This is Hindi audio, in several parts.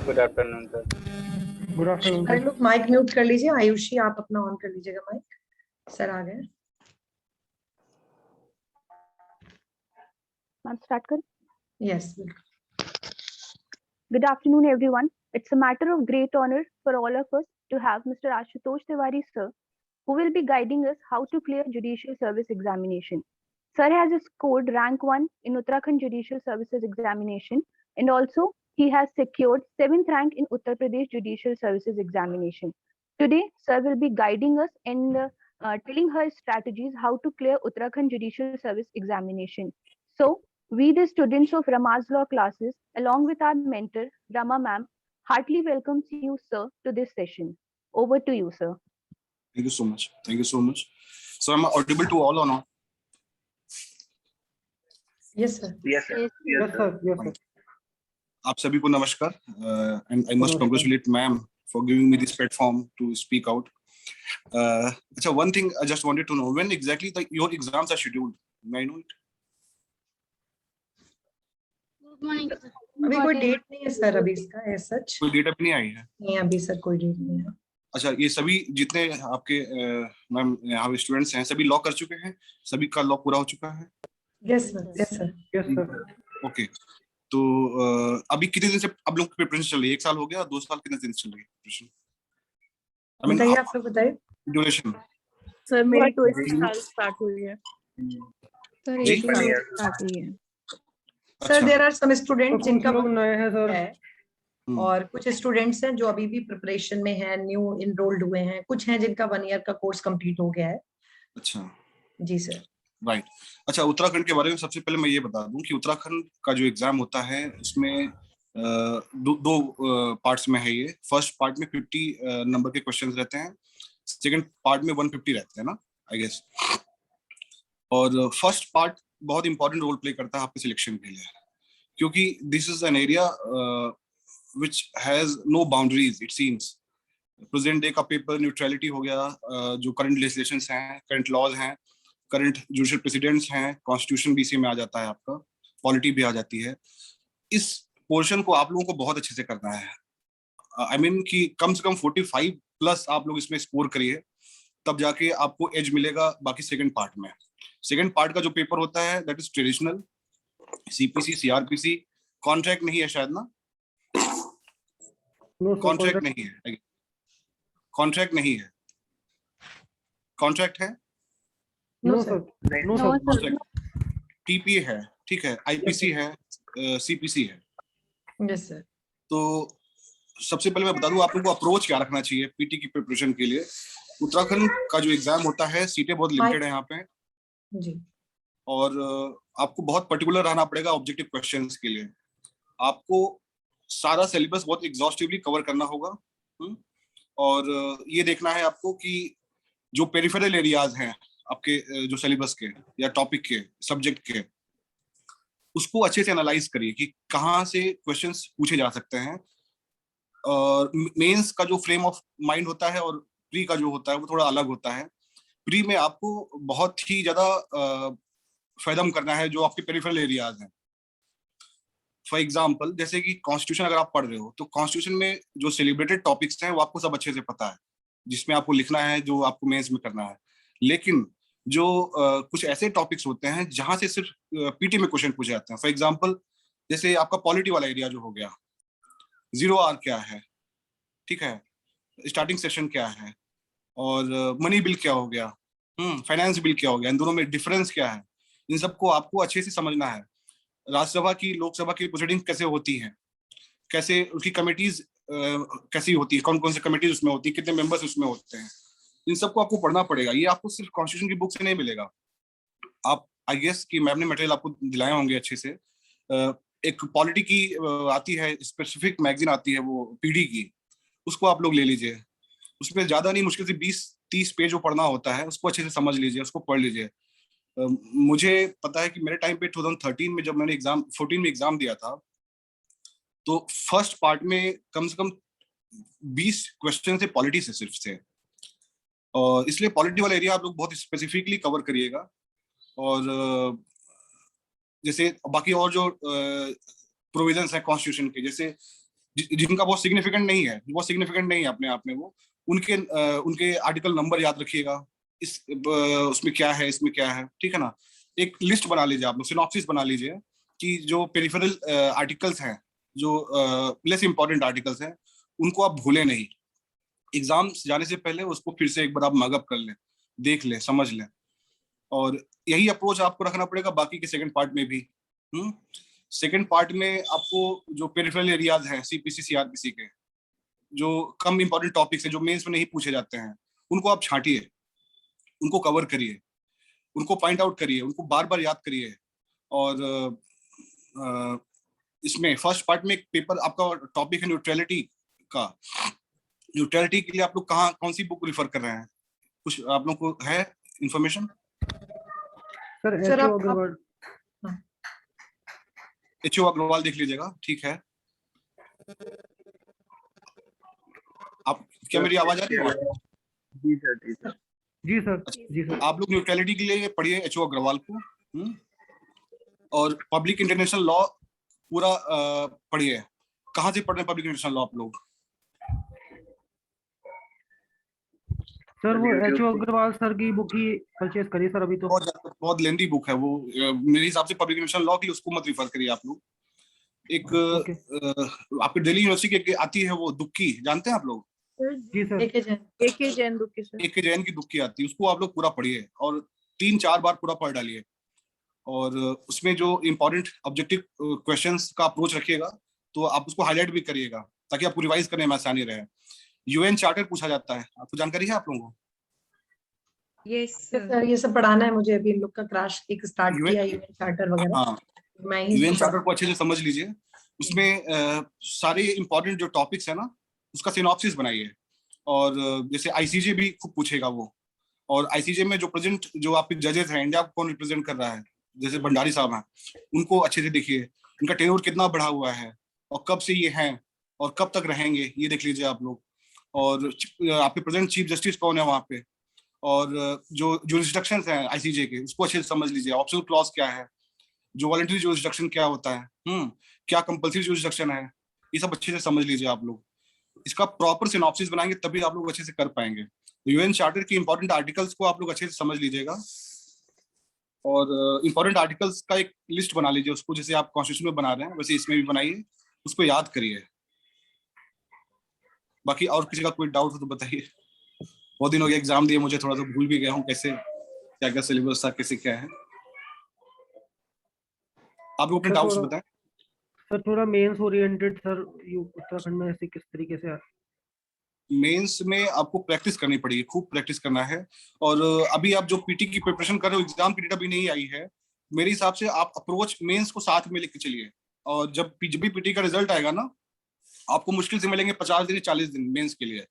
Good afternoon sir. Good afternoon. अरे लोग माइक म्यूट कर लीजिए। आयुषी आप अपना ऑन कर लीजिएगा माइक। सर आ गए। Ma'am, start kar. यस बिल्कुल। Good afternoon, everyone. It's a matter of great honor for all of us to have Mr. Ashutosh Tiwari, sir, who will be guiding us how to clear judicial service examination. Sir has scored rank 1 in Uttarakhand Judicial Services Examination, and also he has secured 7th rank in Uttar Pradesh Judicial Services Examination. Today, sir will be guiding us and telling her strategies how to clear Uttarakhand Judicial Service Examination. So, we, the students of Rama's Law classes, along with our mentor, Rama ma'am, heartily welcomes you, sir, to this session. Over to you, sir. Thank you so much. Thank you so much. So, am I audible to all or not? Yes sir. Yes sir. Yes sir, yes sir. आप सभी को नमस्कार and I must congratulate ma'am for giving me this platform to speak out. अच्छा, one thing I just wanted to know, when exactly your exams are scheduled? May I know it? अभी कोई डेट नहीं है सर अभी इसका, है सच? कोई डेट अभी नहीं आई है? नहीं अभी सर कोई डेट नहीं है। अच्छा, ये सभी जितने आपके मैम यहाँ स्टूडेंट्स हैं सभी लॉक कर चुके हैं? सभी का लॉक पूरा हो चुका है? Yes sir, yes sir, yes sir. Okay, तो अभी कितने दिन से आप लोग की प्रिपरेशन चल रही है? 1 साल हो गया? 2 साल? कितने दिन से चल रही है प्रिपरेशन? बताइए आप लोग बताइए। ड्यूरेशन सर मेरी तो इसी साल स्टार्ट हुई है। सर जी? 1 साल स्टार्ट हुई है। Sir there are some students जिनका लोग नए हैं सर है और कुछ स्टूडेंट्स हैं जो अभी भी प्रिपरेशन में हैं, न्यू इनरोल्ड हुए हैं, कुछ हैं जिनका 1 ईयर का कोर्स कंप्लीट हो गया है। अच्छा जी सर। राइट। अच्छा, उत्तराखंड के बारे में सबसे पहले मैं ये बता दूं कि उत्तराखंड का जो एग्जाम होता है उसमें दो पार्ट्स में है ये। फर्स्ट पार्ट में 50 नंबर के क्वेश्चंस रहते हैं, सेकंड पार्ट में 150 रहते हैं ना, आई गेस। और फर्स्ट पार्ट बहुत इंपॉर्टेंट रोल प्ले करता है आपके सिलेक्शन के लिए, क्योंकि this is an area which has no boundaries it seems. Present day का पेपर न्यूट्रलिटी हो गया, जो करंट लेजिस्लेशंस हैं, करंट लॉज हैं, करंट जुडिशियल प्रेसिडेंट्स हैं, कॉन्स्टिट्यूशन भी इसी में आ जाता है, आपका पॉलिटी भी आ जाती है। इस पोर्शन को आप लोगों को बहुत अच्छे से करना है। आई मीन कि कम से कम 45 प्लस आप लोग इसमें स्कोर करिए, तब जाके आपको एज मिलेगा बाकी सेकंड पार्ट में। सेकंड पार्ट का जो पेपर होता है that is traditional, CPC, CrPC. Contract नहीं है शायद ना? कॉन्ट्रैक्ट नहीं है, कॉन्ट्रैक्ट नहीं है। कॉन्ट्रैक्ट है? No sir, no sir. TPA है, ठीक है, आईपीसी है, सीपीसी है। Yes sir. तो सबसे पहले मैं बता दूं आप लोगों को अप्रोच क्या रखना चाहिए पीटी की प्रिपरेशन के लिए। उत्तराखंड का जो एग्जाम होता है, सीटें बहुत लिमिटेड है यहाँ पे जी, और आपको बहुत पर्टिकुलर रहना पड़ेगा ऑब्जेक्टिव क्वेश्चंस के लिए। आपको सारा सिलेबस बहुत एग्जॉस्टिवली कवर करना होगा और ये देखना है आपको कि जो पेरिफेरल एरियाज हैं आपके जो सिलेबस के या टॉपिक के, सब्जेक्ट के, उसको अच्छे से एनालाइज करिए कि कहाँ से क्वेश्चंस पूछे जा सकते हैं। और मेंस का जो फ्रेम ऑफ माइंड होता है और प्री का जो होता है वो थोड़ा अलग होता है। प्री में आपको बहुत ही ज्यादा फायदम करना है जो आपके पेरिफेरल एरियाज हैं। फॉर एग्जाम्पल, जैसे कि कॉन्स्टिट्यूशन अगर आप पढ़ रहे हो तो कॉन्स्टिट्यूशन में जो सेलिब्रेटेड टॉपिक्स हैं वो आपको सब अच्छे से पता है, जिसमें आपको लिखना है, जो आपको मेंस में करना है। लेकिन जो कुछ ऐसे टॉपिक्स होते हैं जहां से सिर्फ पीटी में क्वेश्चन पूछे जाते हैं। फॉर एग्जांपल, जैसे आपका पॉलिटी वाला एरिया जो हो गया, 0R क्या है, ठीक है, स्टार्टिंग सेशन क्या है, और मनी बिल क्या हो गया, फाइनेंस बिल क्या हो गया, इन दोनों में डिफरेंस क्या है, इन सबको आपको अच्छे से समझना है। राज्यसभा की, लोकसभा की प्रोसीडिंग कैसे होती है, कैसे उसकी कमिटीज कैसी होती है, कौन कौन सी कमिटीज उसमें होती है, कितने मेंबर्स उसमें होते हैं, इन सबको आपको पढ़ना पड़ेगा। ये आपको सिर्फ कॉन्स्टिट्यूशन की बुक से नहीं मिलेगा। आप, आई गेस कि मैम ने मटेरियल आपको दिलाए होंगे अच्छे से। एक पॉलिटी की आती है, स्पेसिफिक मैगजीन आती है वो पीडी की, उसको आप लोग ले लीजिए। उसमें ज्यादा नहीं, मुश्किल से 20-30 पेज जो पढ़ना होता है उसको अच्छे से समझ लीजिए, उसको पढ़ लीजिए। मुझे पता है कि मेरे टाइम पे 2013 में जब मैंने 14 में एग्जाम दिया था, तो फर्स्ट पार्ट में कम से कम 20 क्वेश्चन से पॉलिटी से सिर्फ से, और इसलिए पॉलिटी वाला एरिया आप लोग बहुत स्पेसिफिकली कवर करिएगा। और जैसे बाकी और जो प्रोविजंस हैं कॉन्स्टिट्यूशन के, जैसे जिनका बहुत सिग्निफिकेंट नहीं है, बहुत सिग्निफिकेंट नहीं है अपने आप में, वो उनके आर्टिकल नंबर याद रखिएगा, इस उसमें क्या है, इसमें क्या है, ठीक है ना। एक लिस्ट बना लीजिए, आप लोग सिनॉप्सिस बना लीजिए कि जो पेरिफेरल आर्टिकल्स हैं, जो लेस इंपॉर्टेंट आर्टिकल्स हैं, उनको आप भूलें नहीं। एग्जाम जाने से पहले उसको फिर से एक बार आप मगअप कर लें, देख लें, समझ लें, और यही अप्रोच आपको रखना पड़ेगा बाकी के सेकंड पार्ट में भी। सेकंड पार्ट में आपको जो पेरिफेरल एरियाज हैं सीपीसी सीआरपीसी के, जो कम इंपॉर्टेंट टॉपिक्स हैं, जो मेंस में नहीं पूछे जाते हैं, उनको आप छांटिए, उनको कवर करिए, उनको पॉइंट आउट करिए, उनको बार बार याद करिए। और इसमें फर्स्ट पार्ट में एक पेपर आपका टॉपिक है न्यूट्रलिटी का। न्यूट्रलिटी के लिए आप लोग कौन सी बुक रिफर कर रहे हैं, कुछ आप लोग को है इंफॉर्मेशन? Sir HO. अग्रवाल देख लीजिएगा, ठीक है। आप क्या मेरी आवाज आ रही है? जी सर। आप लोग न्यूट्रलिटी के लिए पढ़िए एच.ओ. अग्रवाल को, और पब्लिक इंटरनेशनल लॉ पूरा पढ़िए। कहाँ से पढ़ रहे हैं पब्लिक इंटरनेशनल लॉ आप लोग? सर वो एच.ओ. अग्रवाल सर की बुक ही परचेज करी सर अभी तो। बहुत लेंदी बुक है वो, मेरे हिसाब से पब्लिक इंटरनेशनल लॉ के लिए उसको मत रिफर करिए आप लोग। एक आपकी दिल्ली यूनिवर्सिटी की आती है वो दुक्की, जानते हैं आप लोग? जी सर। एके जैन बुक सर, एके जैन की दुक्की आती है, उसको आप लोग पूरा पढ़िए और 3-4 बार पूरा पढ़ डालिए। और उसमें जो इम्पोर्टेंट ऑब्जेक्टिव क्वेश्चंस का अप्रोच रखिएगा, तो आप उसको हाईलाइट भी करिएगा ताकि आपको रिवाइज करने में आसानी रहे। यूएन चार्टर पूछा जाता है, आपको जानकारी है आप लोगों को? यस सर, ये सब पढ़ाना है मुझे, अभी इन लोग का क्रैश एक स्टार्ट किया यूएन चार्टर वगैरह। हाँ, यूएन चार्टर को अच्छे से समझ लीजिए। उसमें सारे इंपॉर्टेंट जो टॉपिक्स है ना, उसका सिनॉप्सिस बनाइए। और जैसे आईसीजे भी खूब पूछेगा वो, और आईसीजे में जो प्रेजेंट जो आपके जजेस हैं, इंडिया को कौन रिप्रेजेंट कर रहा है, जैसे भंडारी साहब हैं, उनको अच्छे से देखिए, उनका टेन्योर कितना बढ़ा हुआ है और कब से ये हैं और कब तक रहेंगे, ये देख लीजिए आप लोग। और आपके प्रेजेंट चीफ जस्टिस कौन है वहाँ पे, और जो जुरिसडिक्शंस हैं आईसीजे के, उसको अच्छे से समझ लीजिए। ऑप्शनल क्लॉज क्या है, जो वॉलंटरी जुरिसडिक्शन क्या होता है, क्या कंपल्सरी जुरिसडिक्शन है, ये सब अच्छे से समझ लीजिए आप लोग। इसका प्रॉपर सिनॉप्सिस बनाएंगे तभी आप लोग अच्छे से कर पाएंगे। यूएन चार्टर की इंपॉर्टेंट आर्टिकल्स को आप लोग अच्छे से समझ लीजिएगा, और इंपॉर्टेंट आर्टिकल्स का एक लिस्ट बना लीजिए उसको, जैसे आप कॉन्स्टिट्यूशन में बना रहे हैं वैसे इसमें भी बनाइए, उसको याद करिए। बाकी और किसी का कोई डाउट हो तो बताइए। बहुत दिन हो गया एग्जाम दिए, मुझे थोड़ा सा भूल भी गया हूँ कैसे क्या क्या सिलेबस था, कैसे क्या है। आप लोग अपने डाउट्स बताएं। सर थोड़ा मेंस ओरिएंटेड सर, उत्तराखंड में ऐसे किस तरीके से? मेंस में आपको प्रैक्टिस करनी पड़ेगी, खूब प्रैक्टिस करना है। और अभी आप जो पीटी की प्रिपरेशन कर रहे हो, एग्जाम की डेट अभी नहीं आई है, मेरे हिसाब से आप अप्रोच मेंस को साथ में लेके चलिए। और जब भी पीटी का रिजल्ट आएगा ना, आपको मुश्किल से मिलेंगे 50 दिन 40 दिन मेंस के लिए।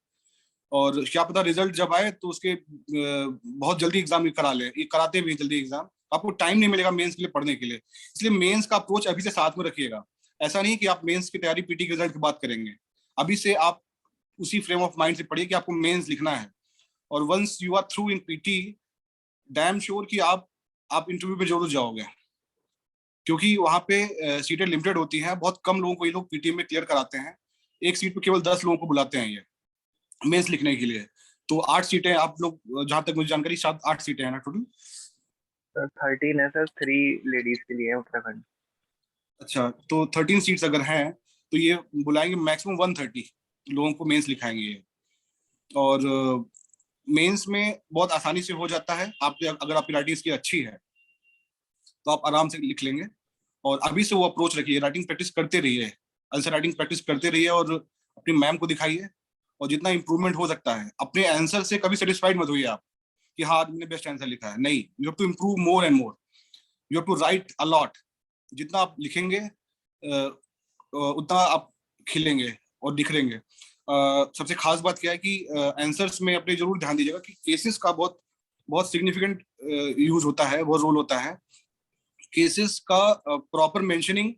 और क्या पता रिजल्ट जब आए तो उसके बहुत जल्दी एग्जाम करा ले, ये कराते भी जल्दी एग्जाम, आपको टाइम नहीं मिलेगा मेंस के लिए पढ़ने के लिए। इसलिए मेंस का अप्रोच अभी से साथ में रखिएगा। ऐसा नहीं कि आप मेंस की तैयारी पीटी के रिजल्ट की बात करेंगे, अभी से आप उसी फ्रेम ऑफ माइंड से पढ़िए कि आपको मेंस लिखना है। और once you are through in PT, damn sure कि आप इंटरव्यू पे जरूर जाओगे, क्योंकि वहां पे सीटें लिमिटेड होती हैं। बहुत कम लोगों को ये लोग पीटी में क्लियर कराते हैं, एक सीट पे केवल 10 लोगों को बुलाते हैं ये मेंस लिखने के लिए। तो 8 सीटें आप लोग, जहां तक मुझे जानकारी 8 सीटें हैं ना टोटल? 13 है सर, 3 लेडीज के लिए उत्तराखंड। अच्छा, तो 13 सीट्स अगर हैं तो ये बुलाएंगे मैक्सिमम 130 लोगों को मेंस लिखाएंगे ये। और मेंस में बहुत आसानी से हो जाता है। आप अगर आपकी राइटिंग स्किल अच्छी है तो आप आराम से लिख लेंगे। और अभी से वो अप्रोच रखिए, राइटिंग प्रैक्टिस करते रहिए, आंसर राइटिंग प्रैक्टिस करते रहिए, और अपनी मैम को दिखाइए। और जितना इंप्रूवमेंट हो सकता है, अपने आंसर से कभी सेटिस्फाइड मत होइए आप कि हाँ मैंने बेस्ट आंसर लिखा है। नहीं, you have to improve more and more, you have to write a lot. जितना आप लिखेंगे उतना आप खिलेंगे और निखरेंगे। सबसे खास बात क्या है कि आंसर्स में अपने जरूर ध्यान दीजिएगा कि केसेस का बहुत बहुत सिग्निफिकेंट यूज होता है, वो रोल होता है। केसेस का प्रॉपर मेंशनिंग,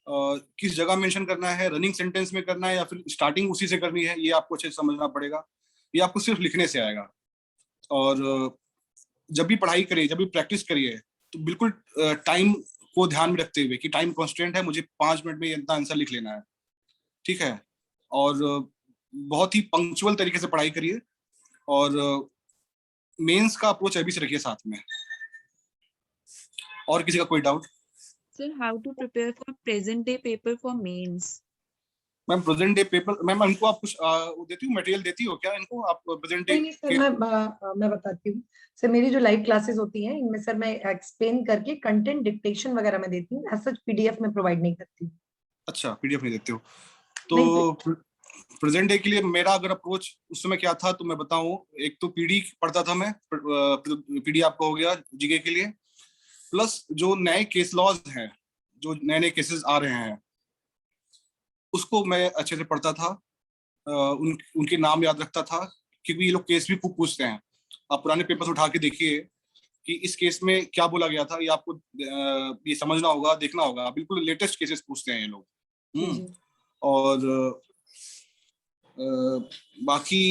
किस जगह मेंशन करना है, रनिंग सेंटेंस में करना है या फिर स्टार्टिंग उसी से करनी है, ये आपको अच्छे से समझना पड़ेगा। ये आपको सिर्फ लिखने से आएगा। और जब भी पढ़ाई करिए, जब भी प्रैक्टिस करिए, तो बिल्कुल टाइम को ध्यान में रखते हुए कि टाइम कॉन्स्टेंट है, मुझे 5 मिनट में इतना आंसर लिख लेना है, ठीक है। और बहुत ही पंक्चुअल तरीके से पढ़ाई करिए और मेंस का अप्रोच अभी से रखिए साथ में। और किसी का कोई doubt? Sir, how to prepare for present day paper for mains? Ma'am present day paper, ma'am इनको आप कुछ देती हो, मटेरियल देती हो क्या इनको आप प्रेजेंट डे? नहीं सर, मैं बताती हूँ सर। मेरी जो लाइव क्लासेस होती हैं इनमें सर मैं एक्सप्लेन करके कंटेंट डिक्टेशन वगैरह मैं देती हूँ, एज सच पीडीएफ में प्रोवाइड नहीं करती। अच्छा, पीडीएफ नहीं देते हो? तो प्रेजेंट डे के लिए मेरा अगर अप्रोच उस समय क्या था तो मैं बताऊं, एक तो पीडी पढ़ता था मैं, पीडी आपका हो गया जीके के लिए, प्लस जो नए केस लॉज हैं, जो नए नए केसेस आ रहे हैं उसको मैं अच्छे से पढ़ता था, उनके नाम याद रखता था, क्योंकि ये लोग केस भी खूब पूछते हैं। आप पुराने पेपर्स उठा के देखिए कि इस केस में क्या बोला गया था, ये आपको ये समझना होगा, देखना होगा। बिल्कुल लेटेस्ट केसेस पूछते हैं ये लोग। और बाकी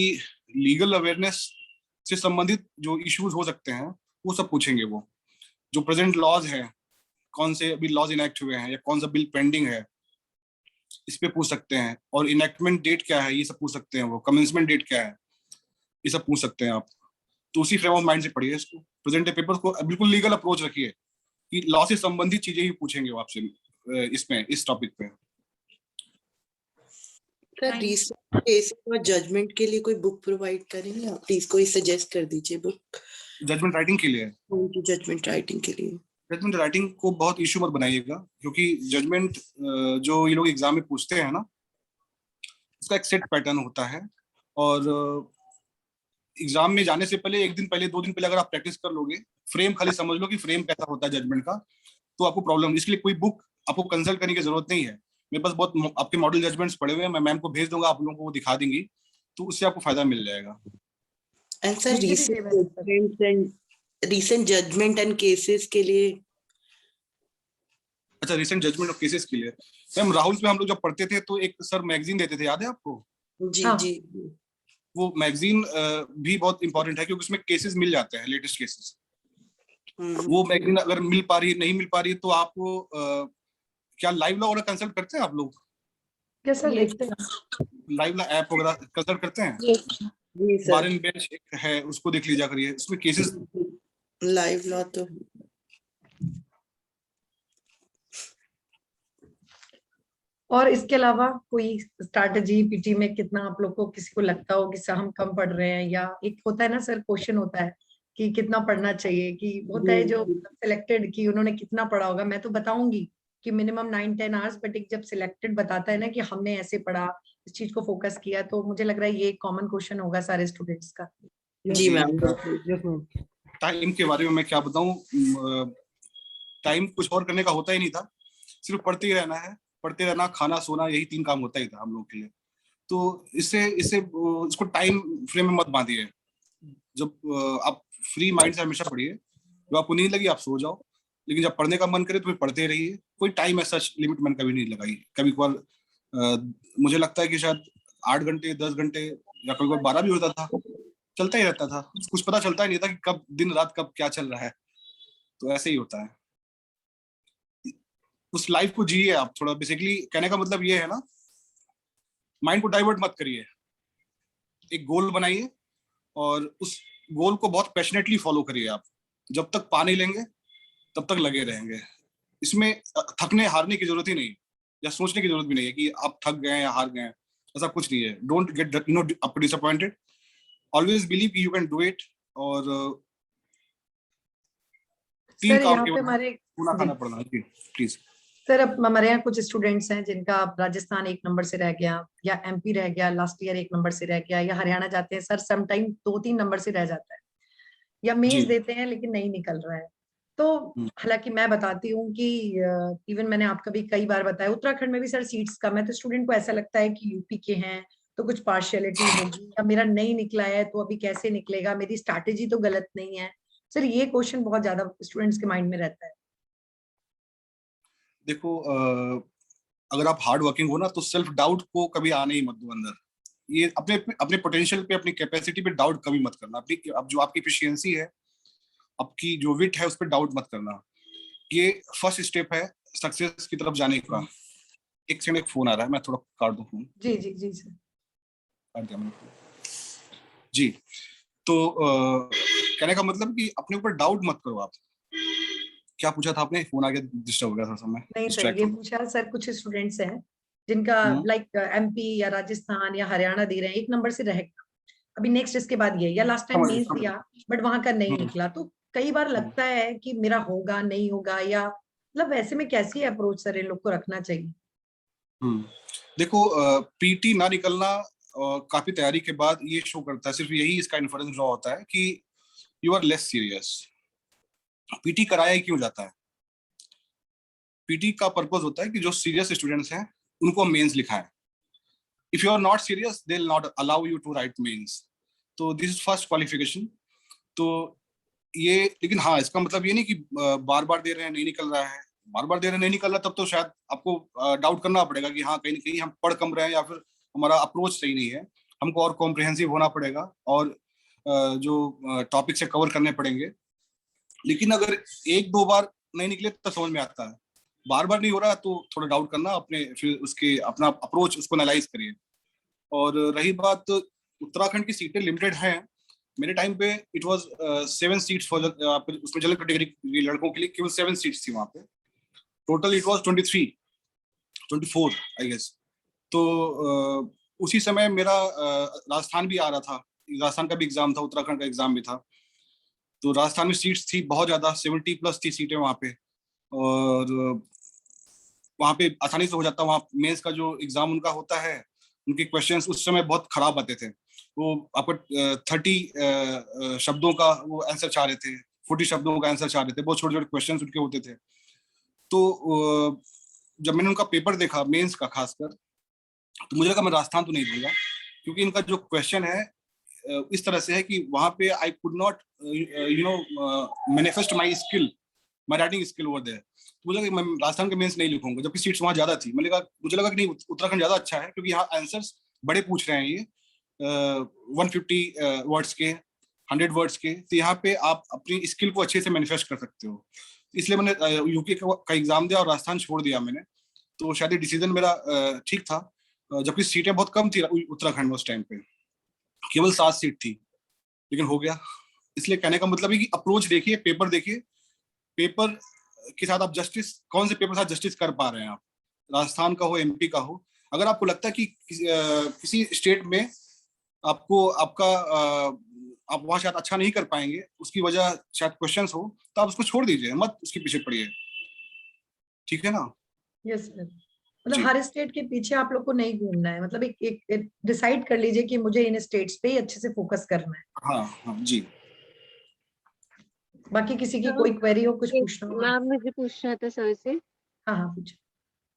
लीगल अवेयरनेस से संबंधित जो इश्यूज हो सकते हैं वो सब पूछेंगे। वो जो प्रेजेंट लॉज हैं, कौन से अभी लॉज इनेक्ट हुए हैं या कौन सा बिल पेंडिंग है, इस पे पूछ सकते हैं। और इनेक्टमेंट डेट क्या है ये सब पूछ सकते हैं। वो कमेंसमेंट डेट क्या है ये सब पूछ सकते हैं आप। तो उसी फ्रेम ऑफ माइंड से पढ़िए इसको। प्रेजेंट डे पेपर को बिल्कुल लीगल अप्रोच रखिए कि लॉ से संबंधित चीजें ही पूछेंगे वो आपसे इसमें, इस टॉपिक पे। सर रीसेंट केस और जजमेंट के लिए कोई बुक प्रोवाइड करेंगे आप? प्लीज कोई सजेस्ट कर दीजिए बुक जजमेंट राइटिंग के लिए। जजमेंट राइटिंग के लिए जजमेंट राइटिंग को बहुत इशू मत बनाइएगा, क्योंकि जजमेंट जो ये लोग एग्जाम में पूछते हैं ना, उसका एक सेट पैटर्न होता है। और एग्जाम में जाने से पहले 1 दिन पहले 2 दिन पहले अगर आप प्रैक्टिस कर लोगे, फ्रेम खाली समझ लो कि फ्रेम कैसा होता है जजमेंट का, तो आपको प्रॉब्लम। इसके लिए कोई बुक आपको कंसल्ट करने की जरूरत नहीं है। मेरे पास बहुत आपके मॉडल जजमेंट्स पड़े हुए हैं, मैं मैम को भेज दूंगा, आप लोगों को वो दिखा देंगी, तो उससे आपको फायदा मिल जाएगा। And sir recent judgement and cases के लिए। अच्छा, रिसेंट जजमेंट ऑफ केसेस के लिए मैम, राहुल पे हम लोग जब पढ़ते थे तो एक सर मैगजीन देते थे, याद है आपको? जी हाँ। जी। वो मैगजीन भी बहुत इंपॉर्टेंट है, क्योंकि उसमें केसेस मिल जाते हैं, लेटेस्ट केसेस। वो मैगजीन अगर मिल पा रही है, नहीं मिल पा रही है, तो आपको क्या लाइव लॉ वगैरह कंसल्ट करते हैं आप लोग? क्या सर देखते हैं? लाइव लॉ ऐप वगैरह कंसल्ट करते हैं? जी सर। बार एंड बेंच एक है, उसको देख लीजिए करिए, उसमें केसेस लाइव लॉ तो। और इसके अलावा कोई स्ट्रैटेजी पीटी में कितना आप लोग को, किसी को लगता हो कि सर हम कम पढ़ रहे हैं, या एक होता है ना सर क्वेश्चन होता है कि कितना पढ़ना चाहिए, कि होता है जो सिलेक्टेड कि उन्होंने कितना पढ़ा होगा। मैं तो बताऊंगी कि मिनिमम 9-10 आवर्स, बट एक जब सिलेक्टेड बताता है ना कि हमने ऐसे पढ़ा, इस चीज को फोकस किया, तो मुझे लग रहा है ये एक कॉमन क्वेश्चन होगा सारे स्टूडेंट्स का। जी मैम। Yes ma'am. टाइम के बारे में मैं क्या बताऊं, टाइम कुछ और करने का होता ही नहीं था, सिर्फ पढ़ते ही रहना है, पढ़ते रहना, खाना सोना, यही 3 काम होता ही था हम लोग के लिए। तो इससे इसको टाइम फ्रेम में मत बांधिए। जब आप फ्री माइंड से हमेशा पढ़िए, जब आपको नींद लगी आप सो जाओ, लेकिन जब पढ़ने का मन करे तो फिर पढ़ते रहिए। कोई टाइम ऐसा लिमिट मैंने कभी नहीं लगाई। कभी कभार मुझे लगता है कि शायद 8 घंटे 10 घंटे या कभी कभार 12 भी होता था, चलता ही रहता था, कुछ पता चलता ही नहीं था कि कब दिन रात कब क्या चल रहा है। तो ऐसे ही होता है, उस लाइफ को जिए आप थोड़ा। बेसिकली कहने का मतलब ये है ना, माइंड को डाइवर्ट मत करिए, एक गोल बनाइए और उस गोल को बहुत पैशनेटली फॉलो करिए। आप जब तक पा नहीं लेंगे तब तक लगे रहेंगे। इसमें थकने हारने की जरूरत ही नहीं, या सोचने की जरूरत भी नहीं है कि आप थक गए या हार गए। ऐसा कुछ नहीं है। Don't get up disappointed, always believe you can do it. और 3 सर काम यहाँ के पे बाद हमारे पूरा खाना पड़ना जी, प्लीज। सर अब हमारे यहाँ कुछ स्टूडेंट्स हैं जिनका राजस्थान 1 नंबर से रह गया, या एमपी रह गया, लास्ट ईयर 1 नंबर से रह गया, या हरियाणा जाते हैं सर समटाइम 2-3 नंबर से रह जाता है, या मेंस देते हैं लेकिन नहीं निकल रहा है। तो हालांकि मैं बताती हूँ कि इवन मैंने आपका भी कई बार बताया, उत्तराखंड में भी सर सीट्स कम है, तो स्टूडेंट को ऐसा लगता है कि यूपी के हैं तो कुछ पार्शियलिटी होगी, या मेरा नहीं निकला है तो अभी कैसे निकलेगा, मेरी स्ट्रैटेजी तो गलत नहीं है। सर ये क्वेश्चन बहुत ज्यादा स्टूडेंट्स के माइंड में रहता है। देखो, अगर आप हार्ड वर्किंग हो ना, तो सेल्फ डाउट को कभी आने ही मत दो अंदर। ये अपने पोटेंशियल पे, अपनी कैपेसिटी पे डाउट कभी मत करना। अब जो आपकी एफिशिएंसी है, आपकी जो विट है, उस पर डाउट मत करना। ये फर्स्ट स्टेप है सक्सेस की तरफ जाने का। एक सेकंड, एक फोन आ रहा है, मैं थोड़ा काट दूं फोन। जी जी जी सर। काट दिया मैंने फोन। जी, तो कहने का मतलब कि अपने ऊपर डाउट मत करो आप। क्या पूछा था आपने? फोन आ गया, डिस्टर्ब हो गया थोड़ा सा, मैं नहीं सर, डिस्ट्रैक्ट ये हो गया। पूछा सर, कुछ स्टूडेंट्स हैं जिनका हम्म, लाइक एमपी या राजस्थान या हरियाणा दे रहे हैं, एक नंबर से रहेगा अभी नेक्स्ट इसके बाद ये, या लास्ट टाइम समझ मेंस समझ। दिया बट वहां का नहीं हम्म, निकला, तो कई बार हम्म, लगता है कि मेरा होगा नहीं होगा, या मतलब वैसे में कैसी अप्रोच सर इन लोग को रखना चाहिए? हम्म। देखो, पीटी ना निकलना काफी तैयारी के बाद ये शो करता है, सिर्फ यही इसका इन्फरेंस ड्रॉ होता है कि you are less serious. PT कराया ही क्यों जाता है? पीटी का पर्पस होता है कि जो सीरियस स्टूडेंट्स हैं उनको मेंस लिखा है। If you are not serious they will not allow you to write mains. तो दिस इज फर्स्ट क्वालिफिकेशन। तो ये, लेकिन हाँ, इसका मतलब ये नहीं कि बार बार दे रहे हैं नहीं निकल रहा है। बार बार दे रहे हैं नहीं निकल रहा, तब तो शायद आपको डाउट करना पड़ेगा कि हाँ, कहीं ना कहीं हम पढ़ कम रहे हैं या फिर हमारा अप्रोच सही नहीं है। हमको और कॉम्प्रिहेंसिव होना पड़ेगा और जो टॉपिक से कवर करने पड़ेंगे। लेकिन अगर एक दो बार नहीं निकले तो समझ में आता है। बार बार नहीं हो रहा तो थोड़ा डाउट करना अपने, फिर उसके अपना अप्रोच उसको एनालाइज करिए। और रही बात, उत्तराखंड की सीटें लिमिटेड हैं। मेरे टाइम पे इट वाज 7 सीट्स फॉर, उसमें जनरल कैटेगरी के लड़कों के लिए केवल 7 सीट्स थी वहां पे। Total it was 24 I guess. तो उसी समय मेरा राजस्थान भी आ रहा था, राजस्थान का भी एग्जाम था, उत्तराखंड का एग्जाम भी था। तो राजस्थान में सीट्स थी बहुत ज्यादा, 70+ थी सीटें वहां पे। और वहां पे आसानी से हो जाता। वहाँ मेंस का जो एग्जाम उनका होता है, उनके क्वेश्चंस उस समय बहुत खराब आते थे। वो आपको 30 शब्दों का वो आंसर चाह रहे थे, 40 शब्दों का आंसर चाह रहे थे, बहुत छोटे छोटे क्वेश्चन उनके होते थे। तो जब मैंने उनका पेपर देखा मेंस का खासकर, तो मुझे लगा मैं राजस्थान तो नहीं दूंगा, क्योंकि इनका जो क्वेश्चन है इस तरह से है कि वहां पे I could not manifest my skill, my writing skill over there. तो मुझे लगा कि मैं राजस्थान के मेंस नहीं लिखूंगा, जबकि सीट्स वहां ज्यादा थी। मुझे लगा कि नहीं, उत्तराखंड ज्यादा अच्छा है, क्योंकि यहाँ आंसर्स बड़े पूछ रहे हैं ये, 150 वर्ड्स के, 100 वर्ड्स के। तो यहाँ पे आप अपनी स्किल को अच्छे से मैनिफेस्ट कर सकते हो। इसलिए मैंने यूके का एग्जाम दिया और राजस्थान छोड़ दिया मैंने। तो शायद ये डिसीजन मेरा ठीक था। जबकि सीटें बहुत कम थी उत्तराखंड में उस टाइम पे, केवल 7 सीट थी, लेकिन हो गया। इसलिए कहने का मतलब है कि अप्रोच देखिए, पेपर देखिए, पेपर के साथ आप जस्टिस, कौन से पेपर के साथ जस्टिस कर पा रहे हैं आप, राजस्थान का हो, एमपी का हो। अगर आपको लगता है कि किसी स्टेट में आपको आपका आप वहां शायद अच्छा नहीं कर पाएंगे, उसकी वजह शायद क्वेश्चंस हो, तो आप उसको छोड़ दीजिए, मत उसके पीछे पड़िए। ठीक है ना? यस सर, मतलब जी हर स्टेट के पीछे आप लोग को नहीं घूमना है, मतलब एक डिसाइड कर लीजिए कि मुझे इन स्टेट्स पे ही अच्छे से फोकस करना है। हाँ हाँ जी। बाकी किसी की तो कोई क्वेरी हो, कुछ पूछना हो? मैम मुझे पूछना था सर से। हाँ हाँ पूछो।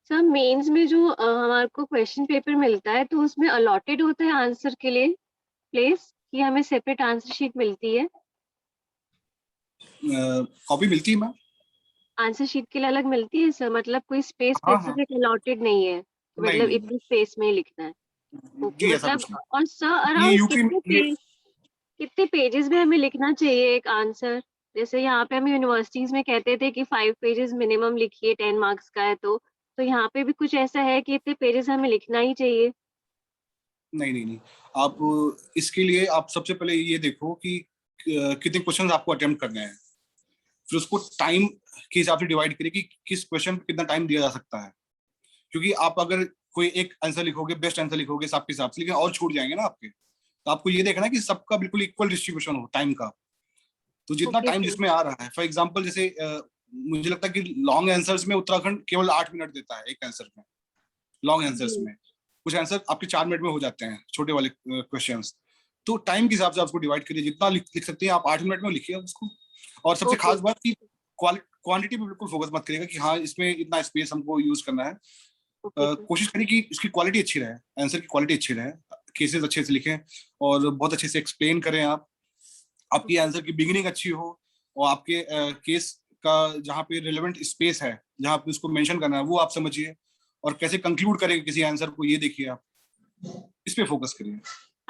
सर मेंस में जो हमारे को क्वेश्चन पेपर मिलता है, तो उसमें अलॉटेड होता है आंसर के लिए प्लेस, कि हमें सेपरेट आंसर शीट मिलती है? कॉपी मिलती है मैम? आंसर शीट के लिए अलग मिलती है सर? मतलब कोई स्पेस हाँ हाँ, स्पेसिफिक अलॉटेड नहीं है, नहीं मतलब नहीं इतनी स्पेस में ही लिखना है? ओके, जी, ऐसा मतलब कुछ नहीं। और सर ये अराउंड यूपी ये कितने पेजेस में हमें लिखना चाहिए एक आंसर? जैसे यहाँ पे हमें यूनिवर्सिटीज में कहते थे कि 5 पेजेस मिनिमम लिखिए, 10 मार्क्स का है, तो यहाँ पे भी कुछ ऐसा है कि इतने पेजेस हमें लिखना ही चाहिए? नहीं नहीं नहीं, आप इसके लिए आप सबसे पहले ये देखो कि कितने क्वेश्चन आपको अटेम्प्ट करने हैं। फिर उसको टाइम के हिसाब से डिवाइड करिए कि किस क्वेश्चन पे कितना टाइम दिया जा सकता है। क्योंकि आप अगर कोई एक आंसर लिखोगे, बेस्ट आंसर लिखोगे सबके हिसाब से, लेकिन और छूट जाएंगे ना आपके। तो आपको ये देखना है कि सबका बिल्कुल इक्वल डिस्ट्रीब्यूशन हो टाइम का। तो जितना ओके टाइम सर। जिसमें आ रहा है, फॉर एग्जाम्पल जैसे मुझे लगता है कि लॉन्ग आंसर्स में उत्तराखंड केवल 8 मिनट देता है एक आंसर में। लॉन्ग आंसर्स जी। में कुछ आंसर आपके 4 मिनट में हो जाते हैं, छोटे वाले क्वेश्चंस। तो टाइम के हिसाब से आप उसको डिवाइड करिए, जितना लिख सकते हैं आप 8 मिनट में लिखिए उसको। और सबसे ओके। खास बात कि क्वांटिटी पे बिल्कुल फोकस मत करिएगा कि हाँ इसमें इतना स्पेस हमको यूज करना है। Okay sir. कोशिश करिए कि इसकी क्वालिटी अच्छी रहे, आंसर की क्वालिटी अच्छी रहे, केसेस अच्छे से लिखें और बहुत अच्छे से एक्सप्लेन करें आप। आपकी आंसर की बिगिनिंग अच्छी हो और आपके केस का जहाँ पे रिलेवेंट स्पेस है, जहाँ पे उसको मेंशन करना है, वो आप समझिए। और कैसे कंक्लूड करेंगे किसी आंसर को, ये देखिए आप, इस पे फोकस करिए।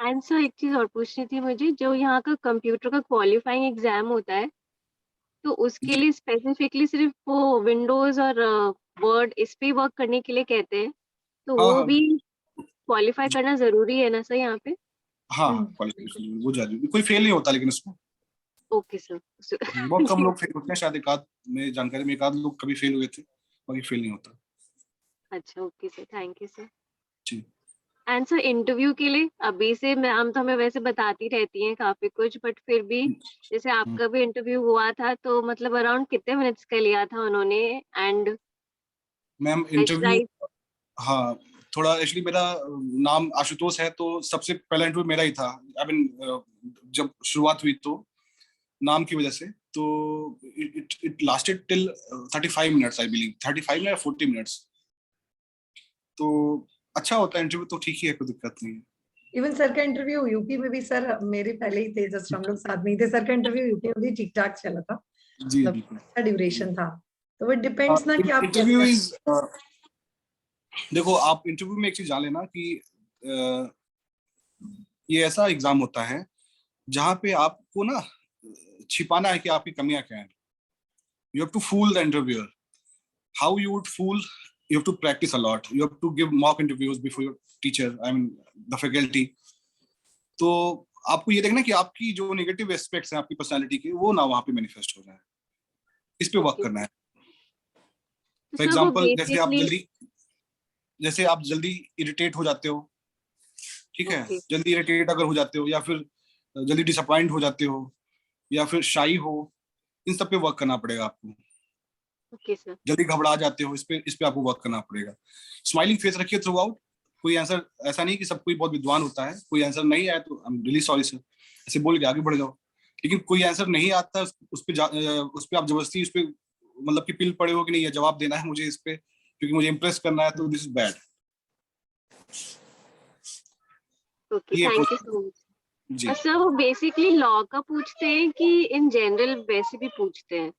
आंसर एक चीज और पूछनी थी मुझे, जो यहाँ का कंप्यूटर का क्वालिफाइंग एग्जाम होता है, तो उसके जी लिए स्पेसिफिकली सिर्फ वो विंडोज और वर्ड इस पे वर्क करने के लिए कहते हैं? तो हाँ वो हाँ भी क्वालिफाई करना जरूरी है ना सर यहाँ पे? हाँ, क्वालिफिकेशन वो जरूरी, कोई फेल नहीं होता लेकिन उसमें ओके सर। बहुत कम लोग फेल होते हैं, शायद एक आध में जानकारी में एक आध लोग कभी फेल हुए थे, बाकी फेल नहीं होता। अच्छा, okay sir, thank you sir. जी। एंड सर इंटरव्यू के लिए अभी से मैम तो हमें वैसे बताती रहती हैं काफी कुछ, बट फिर भी जैसे आपका भी इंटरव्यू हुआ था तो मतलब अराउंड कितने मिनट्स का लिया था उन्होंने? एंड मैम इंटरव्यू, हाँ थोड़ा एक्चुअली मेरा नाम आशुतोष है, तो सबसे पहला इंटरव्यू मेरा ही था। आई मीन जब शुरुआत हुई तो नाम की वजह से, तो it lasted till 35 minutes I believe, 35 या 40 मिनट्स। तो अच्छा होता है इंटरव्यू, तो ठीक ही है, कोई दिक्कत नहीं है। इवन सर का इंटरव्यू यूपी में भी, सर मेरे पहले ही थे, जस्ट हम लोग साथ में ही थे। सर का इंटरव्यू यूपी में भी ठीक ठाक चला था, जी मतलब बिल्कुल। अच्छा ड्यूरेशन था। तो वो डिपेंड्स ना कि आप इंटरव्यू इज, देखो आप इंटरव्यू में एक चीज जान लेना कि ये ऐसा एग्जाम होता है जहाँ पे आपको ना छिपाना है कि आपकी कमियां क्या हैं। You have to fool the interviewer. How you would fool? you have to practice a lot, you have to give mock interviews before your teacher, I mean the faculty. तो आपको ये देखना कि आपकी जो नेगेटिव एस्पेक्ट्स हैं आपकी पर्सनालिटी के, वो ना वहां पे मैनिफेस्ट हो जाए, इस पे वर्क करना है। फॉर एग्जांपल जैसे आप जल्दी इरिटेट हो जाते हो, ठीक है, जल्दी इरिटेट अगर हो जाते हो, या फिर जल्दी डिसअपॉइंट हो जाते हो, या फिर शाई हो, इन सब पे वर्क करना पड़ेगा आपको। सर जल्दी घबरा जाते हो, इस पे आपको वर्क करना पड़ेगा। स्माइलिंग फेस रखिए थ्रू आउट। कोई आंसर ऐसा नहीं कि सब कोई बहुत विद्वान होता है, कोई आंसर नहीं आया तो I am really sorry sir, ऐसे बोल के आगे बढ़ जाओ। लेकिन कोई आंसर नहीं आता, उस पे आप जबरदस्ती उस पे मतलब कि पिल पड़े हो कि नहीं ये जवाब देना है मुझे इस पे, क्योंकि मुझे इम्प्रेस करना है, तो this is bad. Okay, thank you so much. Sir वो बेसिकली लॉ का पूछते हैं कि इन जनरल वैसे भी पूछते हैं?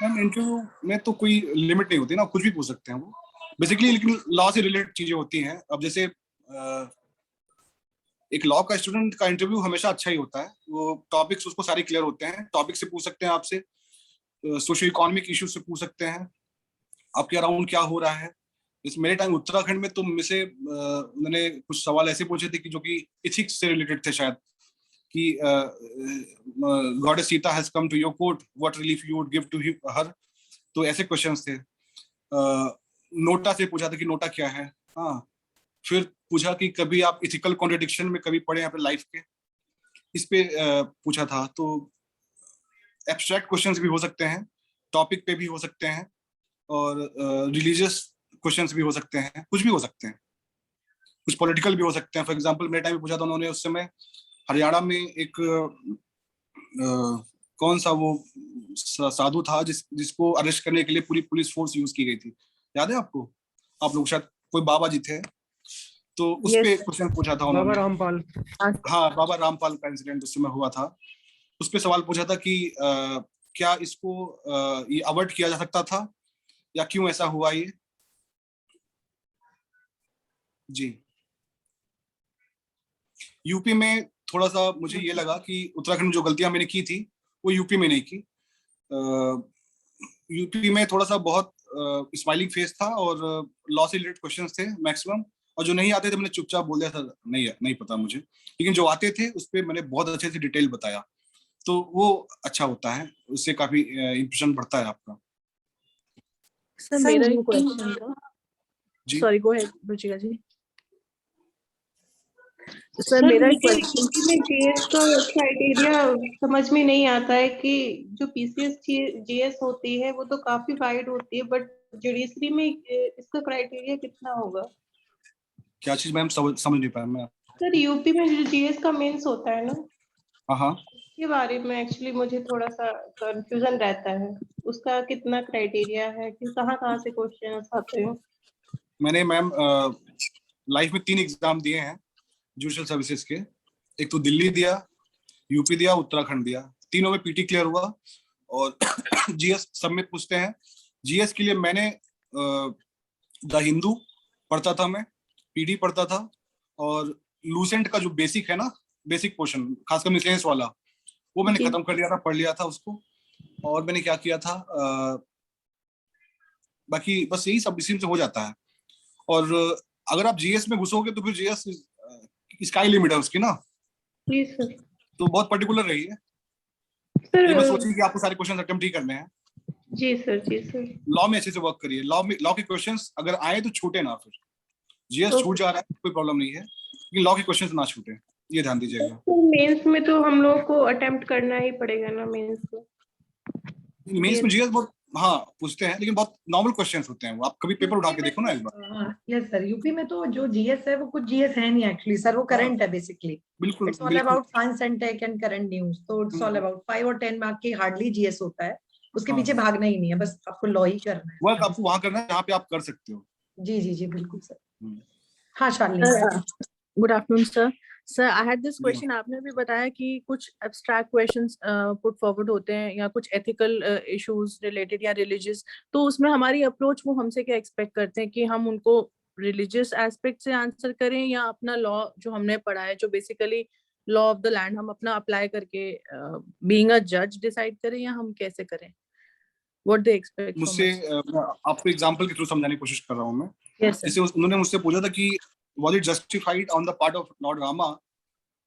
मैम इंटरव्यू में तो कोई लिमिट नहीं होती ना, कुछ भी पूछ सकते हैं वो बेसिकली, लेकिन लॉ से रिलेटेड चीजें होती हैं। अब जैसे एक लॉ का स्टूडेंट का इंटरव्यू हमेशा अच्छा ही होता है, वो टॉपिक्स उसको सारे क्लियर होते हैं। टॉपिक से पूछ सकते हैं आपसे, सोशियो इकोनॉमिक इश्यूज से पूछ सकते हैं, आपके अराउंड क्या हो रहा है। जैसे मेरे टाइम उत्तराखंड में तो मुझसे उन्होंने कुछ सवाल ऐसे पूछे थे कि जो कि इथिक्स से रिलेटेड थे शायद, कि goddess Sita has come to your court, what relief you would give to her. तो ऐसे क्वेश्चंस थे। नोटा से पूछा था कि नोटा क्या है। हाँ, फिर पूछा कि कभी आप इथिकल कॉन्ट्रडिक्शन में कभी पढ़े अपने लाइफ के, इस पे पूछा था। तो एब्स्ट्रैक्ट क्वेश्चंस भी हो सकते हैं, टॉपिक पे भी हो सकते हैं, और रिलीजियस क्वेश्चंस भी हो सकते हैं, कुछ भी हो सकते हैं, कुछ पॉलिटिकल भी हो सकते हैं। फॉर एग्जांपल मेरे टाइम में पूछा था उन्होंने उस समय, हरियाणा में एक कौन सा वो साधु था जिसको अरेस्ट करने के लिए पूरी पुलिस फोर्स यूज की गई थी, याद है आपको? आप लोग शायद, कोई बाबा जी थे, तो उस पे क्वेश्चन पूछा था उन्होंने। बाबा रामपाल। हाँ, बाबा रामपाल का इंसिडेंट उस समय हुआ था। उस पे सवाल पूछा था कि क्या इसको ये अवॉइड किया जा सकता था, या क्यों ऐसा हुआ ये। जी। यूपी में थोड़ा सा मुझे ये लगा कि उत्तराखंड में जो गलतियां मैंने की थी वो यूपी में नहीं की। यूपी में थोड़ा सा बहुत स्माइलिंग फेस था, और लॉ से रिलेटेड क्वेश्चंस थे मैक्सिमम, और जो नहीं आते थे मैंने चुपचाप बोल दिया था नहीं पता मुझे। लेकिन जो आते थे उस पर मैंने बहुत अच्छे से डिटेल बताया, तो वो अच्छा होता है, उससे काफी इंप्रेशन बढ़ता है आपका। सर मेरा एक क्वेश्चन था। सॉरी, गो अहेड रुचिका जी। सर मेरा क्वेश्चन में जीएस का क्राइटेरिया समझ में नहीं आता है कि जो पीसीएस जीएस होती है वो तो काफी वाइड होती है, बट जुडिशरी में इसका क्राइटेरिया कितना होगा? क्या चीज मैम समझ नहीं पाया मैं। सर यूपी में जो जीएस का मेंस होता है ना, हाँ, के बारे में एक्चुअली मुझे थोड़ा सा कंफ्यूजन रहता है, उसका कितना क्राइटेरिया है कि कहाँ से क्वेश्चंस आते हैं? मैंने मैम लाइफ में 3 एग्जाम दिए हैं जुडिशियल सर्विसेज के। एक तो दिल्ली दिया, यूपी दिया, उत्तराखंड दिया। तीनों में पीटी क्लियर हुआ, और जीएस सब में पूछते हैं। जीएस के लिए मैंने द हिंदू पढ़ता था, मैं पीडी पढ़ता था, और लूसेंट का जो बेसिक है ना, बेसिक पोर्शन खासकर मिसलेनियस वाला, वो मैंने खत्म कर लिया था, पढ़ लिया था उसको। और मैंने क्या किया था, बाकी बस यही सब इसी से हो जाता है। और अगर आप जीएस में घुसोगे तो फिर जीएस स्काई लिमिट है उसकी ना, जी सर। तो बहुत पर्टिकुलर रहिए। सर ये मैं सोचिए कि आपको सारे क्वेश्चन अटेम्प्ट ही करने हैं। जी सर, जी सर। लॉ में अच्छे से वर्क करिए, लॉ के क्वेश्चंस अगर आए तो छूटे ना, फिर जीएस छूट जा रहा है कोई प्रॉब्लम नहीं है, लेकिन लॉ के क्वेश्चंस ना छूटे, ये ध्यान दीजिएगा। तो मेंस में तो हम लोग को अटेम्प्ट करना ही पड़ेगा ना मेंस को? मेंस में जीएस बहुत पूछते हैं, लेकिन बहुत नॉर्मल क्वेश्चंस होते हैं वो, आप कभी पेपर उठा के देखो ना एक बार। यस सर, यूपी में तो जो जीएस है वो कुछ जीएस है नहीं एक्चुअली सर, वो करंट है बेसिकली। बिल्कुल it's all about science and tech and current news, तो इट्स ऑल अबाउट 5 और 10 मार्क की हार्डली जीएस होता है, उसके पीछे भागना ही नहीं है, बस आपको लॉ ही करना है। वर्क आपको वहां करना है जहाँ पे आप कर सकते हो। जी जी जी बिल्कुल सर। हाँ Shalini. Good afternoon sir. Sir I had this question, आपने भी बताया कि कुछ एब्स्ट्रैक्ट क्वेश्चंस पुट फॉरवर्ड होते हैं या कुछ एथिकल इश्यूज रिलेटेड या रिलीजियस, तो उसमें हमारी अप्रोच वो हमसे क्या एक्सपेक्ट करते हैं कि हम उनको रिलीजियस एस्पेक्ट से आंसर करें या अपना लॉ जो हमने पढ़ा है जो basically law of the land हम अपना अप्लाई करके बीइंग अ जज डिसाइड करें, या हम कैसे करें? व्हाट दे एक्सपेक्ट मुझसे आपको एग्जांपल के थ्रू समझाने की कोशिश कर रहा हूँ मैं। Yes, जैसे उन्होंने मुझसे पूछा था कि was it justified on the part of Lord Rama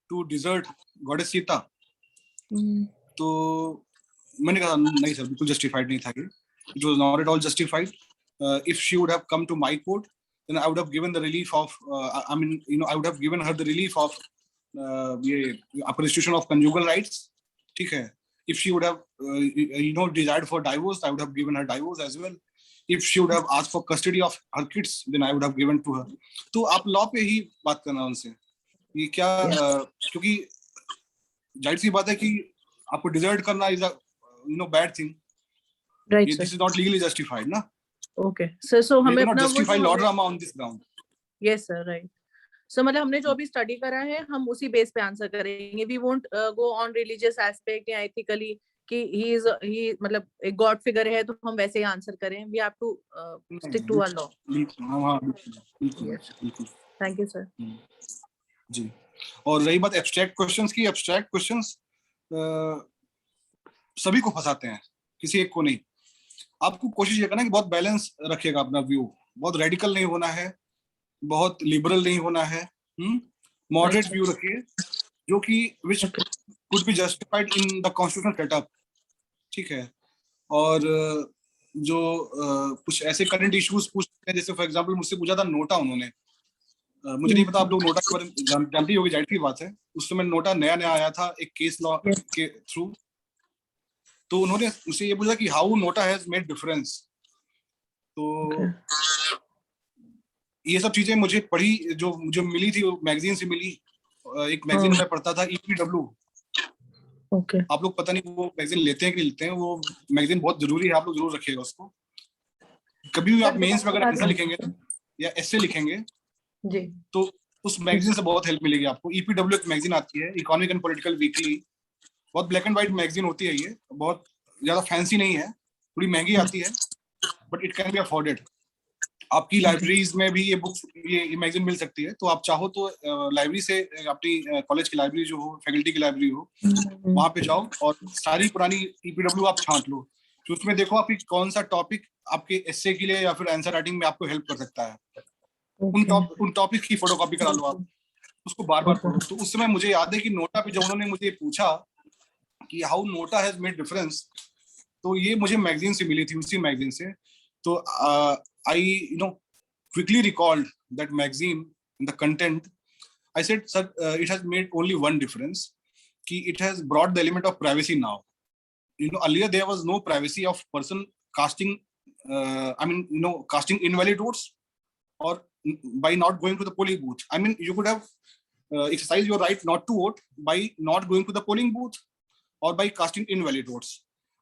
to desert goddess Sita? तो मैंने कहा नहीं सर, बिल्कुल जस्टिफाइड नहीं था ये। It was not at all justified. If she would have come to my court, then I would have given the relief of, I mean, I would have given her the relief of ये restitution of conjugal rights. ठीक है? If she would have, desired for divorce, I would have given her divorce as well. If she would have asked for custody of her kids, then I would have given to her. तो आप लॉ पे ही बात करना उनसे, ये क्या, क्योंकि जाहिर सी बात है कि आपको डिजर्ट करना is a bad thing, right? This is not legally justified ना। ओके सर, सो हमें अपना justify Lord Rama on this ground. Yes sir, right. So मतलब हमने जो अभी स्टडी करा है हम उसी बेस पे आंसर करेंगे, we won't go on religious aspect या एथिकली कि ही मतलब एक गॉड फिगर है तो हम वैसे ही आंसर करें, we have to stick to our law. Thank you sir. जी, और रही बात एब्स्ट्रैक्ट क्वेश्चंस की, एब्स्ट्रैक्ट क्वेश्चंस सभी को फंसाते हैं, किसी एक को नहीं। आपको कोशिश ये करना कि बहुत बैलेंस रखिएगा अपना व्यू, बहुत रेडिकल नहीं होना है, बहुत लिबरल नहीं होना है, मॉडरेट व्यू रखिए, जो कि which could be justified in the constitutional setup. ठीक है? और जो कुछ ऐसे करंट इश्यूज पूछते हैं, जैसे फॉर एग्जांपल मुझसे पूछा था नोटा उन्होंने, मुझे नहीं पता आप लोग नोटा के बारे में जानती होगी, जाहिर सी बात है, उस समय नोटा नया नया आया था एक केस लॉ के थ्रू। तो उन्होंने मुझसे ये पूछा कि how NOTA has made difference. तो ये सब चीजें मुझे पढ़ी, जो मुझे मिली थी वो मैगजीन से मिली। एक मैगजीन में पढ़ता था EPW। ओके, आप लोग पता नहीं वो मैगजीन लेते हैं कि लेते हैं, वो मैगजीन बहुत जरूरी है, आप लोग जरूर रखिएगा उसको। कभी भी आप मेंस में अगर आंसर लिखेंगे या एस्से लिखेंगे जी, तो उस मैगजीन से बहुत हेल्प मिलेगी आपको। EPW एक मैगजीन आती है, इकोनॉमिक एंड पॉलिटिकल वीकली, बहुत ब्लैक एंड व्हाइट मैगजीन होती है, ये बहुत ज्यादा फैंसी नहीं है, थोड़ी महंगी आती है, but it can be afforded. आपकी लाइब्रेरीज में भी ये बुक्स, ये मैगजीन मिल सकती है, तो आप चाहो तो लाइब्रेरी से, अपनी कॉलेज की लाइब्रेरी जो हो, फैकल्टी की लाइब्रेरी हो, वहां पे जाओ और सारी पुरानी EPW आप छांट लो, तो उसमें देखो आपकी कौन सा टॉपिक आपके एस्से के लिए या फिर आंसर राइटिंग में आपको हेल्प कर सकता है। उन टॉपिक की फोटोकॉपी करा लो आप, उसको बार बार पढ़ो। तो उस समय मुझे याद है कि नोटा पे जब उन्होंने मुझे पूछा कि how NOTA has made difference, तो ये मुझे मैगजीन से मिली थी, उसी मैगजीन से। तो I quickly recalled that magazine and the content. I said, sir, it has made only one difference, कि it has brought the element of privacy now. Earlier there was no privacy of person casting, casting invalid votes, or by not going to the polling booth. I mean, you could have exercised your right not to vote by not going to the polling booth or by casting invalid votes.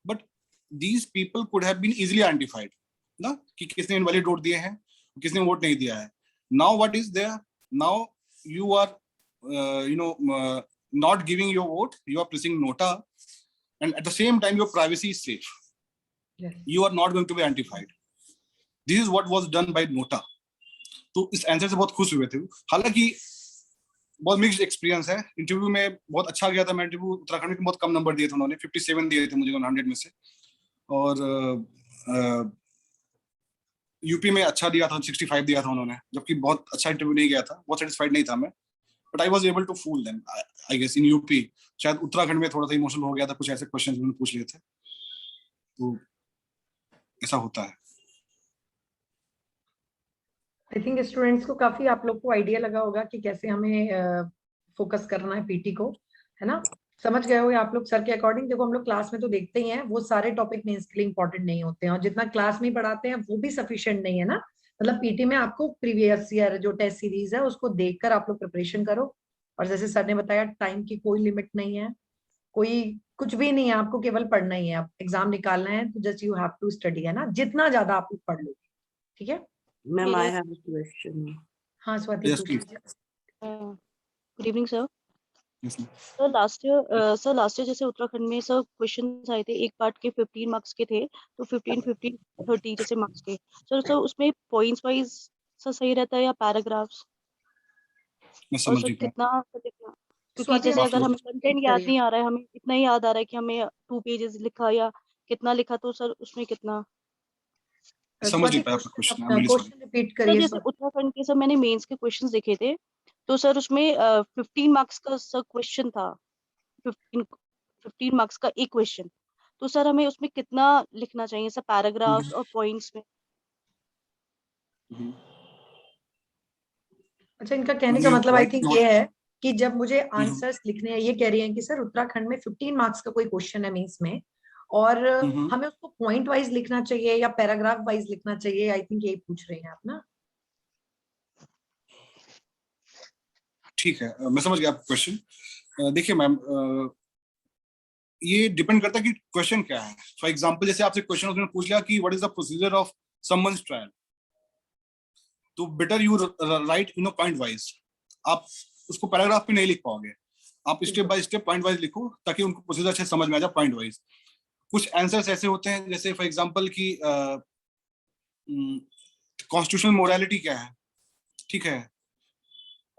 But these people could have been easily identified ना, कि किसने इनवैलिड वोट दिए हैं, किसने वोट नहीं दिया है। Now what is there, now you are not giving your vote, you are pressing nota, and at the same time your privacy is safe. yes. You are not going to be identified. This is what was done by nota. तो इस आंसर से बहुत खुश हुए थे। हालांकि बहुत मिक्स्ड एक्सपीरियंस है, इंटरव्यू में बहुत अच्छा गया था, मैं इंटरव्यू उत्तराखंड में बहुत कम नंबर दिए थे उन्होंने, 57 दिए थे मुझे 100 में से। और यूपी में अच्छा दिया था, 65 दिया था उन्होंने, जबकि बहुत अच्छा इंटरव्यू नहीं गया था, बहुत सेटिस्फाइड नहीं था मैं, but I was able to fool them I guess in UP. शायद उत्तराखंड में थोड़ा सा इमोशनल हो गया था, कुछ ऐसे क्वेश्चंस उन्होंने पूछ लिए थे, तो ऐसा होता है। आई थिंक स्टूडेंट्स को काफी आप लोग को आइडिया लगा होगा कि कैसे हमें फोकस करना है पीटी को, है ना? समझ गए हो आप लोग सर के अकॉर्डिंग? देखो हम लोग क्लास में तो देखते ही हैं, वो सारे टॉपिक मेंस के लिए इंपॉर्टेंट नहीं होते हैं, और जितना क्लास में पढ़ाते हैं वो भी सफिशिएंट नहीं है ना। मतलब पीटी में आपको प्रीवियस ईयर जो टेस्ट सीरीज है उसको देखकर आप लोग प्रिपरेशन करो, और जैसे सर ने बताया टाइम की कोई लिमिट नहीं है, कोई कुछ भी नहीं है, आपको केवल पढ़ना ही है, आप एग्जाम निकालना है तो just you have to study, है ना? जितना ज्यादा आप लोग पढ़ लोगे, ठीक है? Ma'am I have a question. हाँ स्वाति यस पूछ प्लीज। लीजिए। Good evening sir. Yes sir last year जैसे उत्तराखंड में सर क्वेश्चन आए थे, एक पार्ट के 15 मार्क्स के थे, तो 15 15 30 जैसे मार्क्स के सर उसमें पॉइंट्स वाइज सर सही रहता है या पैराग्राफ्स? मैं और समझ सर नहीं पाया। कितना लिखना, क्योंकि स्वाति जैसे माफ अगर करो। हमें कंटेंट याद नहीं आ रहा है, हमें इतना ही याद आ रहा है कि हमें 2 पेजेस लिखा या कितना लिखा, तो सर उसमें कितना? समझ नहीं स्वाति पाया आपका question, I am question really sorry. Question repeat sir करिए जैसे स्वाति। उत्तराखंड के सर मैंने मेंस के क्वेश्चंस देखे थे, तो सर उसमें 15 मार्क्स का सर क्वेश्चन था, 15 मार्क्स का एक क्वेश्चन, तो सर हमें उसमें कितना लिखना चाहिए सर, पैराग्राफ्स और पॉइंट्स में? अच्छा, इनका कहने का मतलब आई राइट थिंक नोट। ये है कि जब मुझे आंसर्स लिखने हैं, ये कह रही हैं कि सर उत्तराखंड में 15 मार्क्स का कोई क्वेश्चन है मीन्स में, और हमें उसको पॉइंट वाइज लिखना चाहिए या पैराग्राफ वाइज लिखना चाहिए, आई थिंक यही पूछ रहे हैं आप ना? ठीक है, मैं समझ गया आपका क्वेश्चन। देखिए मैम, ये डिपेंड करता है कि क्वेश्चन क्या है। फॉर एग्जांपल जैसे आपसे क्वेश्चन उसने पूछ लिया कि what is the procedure of someone's trial, तो better you write in point wise. आप उसको पैराग्राफ में नहीं लिख पाओगे, आप step by step point wise लिखो ताकि उनको प्रोसीजर अच्छे समझ में आ जाए पॉइंट वाइज। कुछ आंसर्स ऐसे होते हैं जैसे फॉर एग्जांपल कि कॉन्स्टिट्यूशनल मोरालिटी क्या है, ठीक है,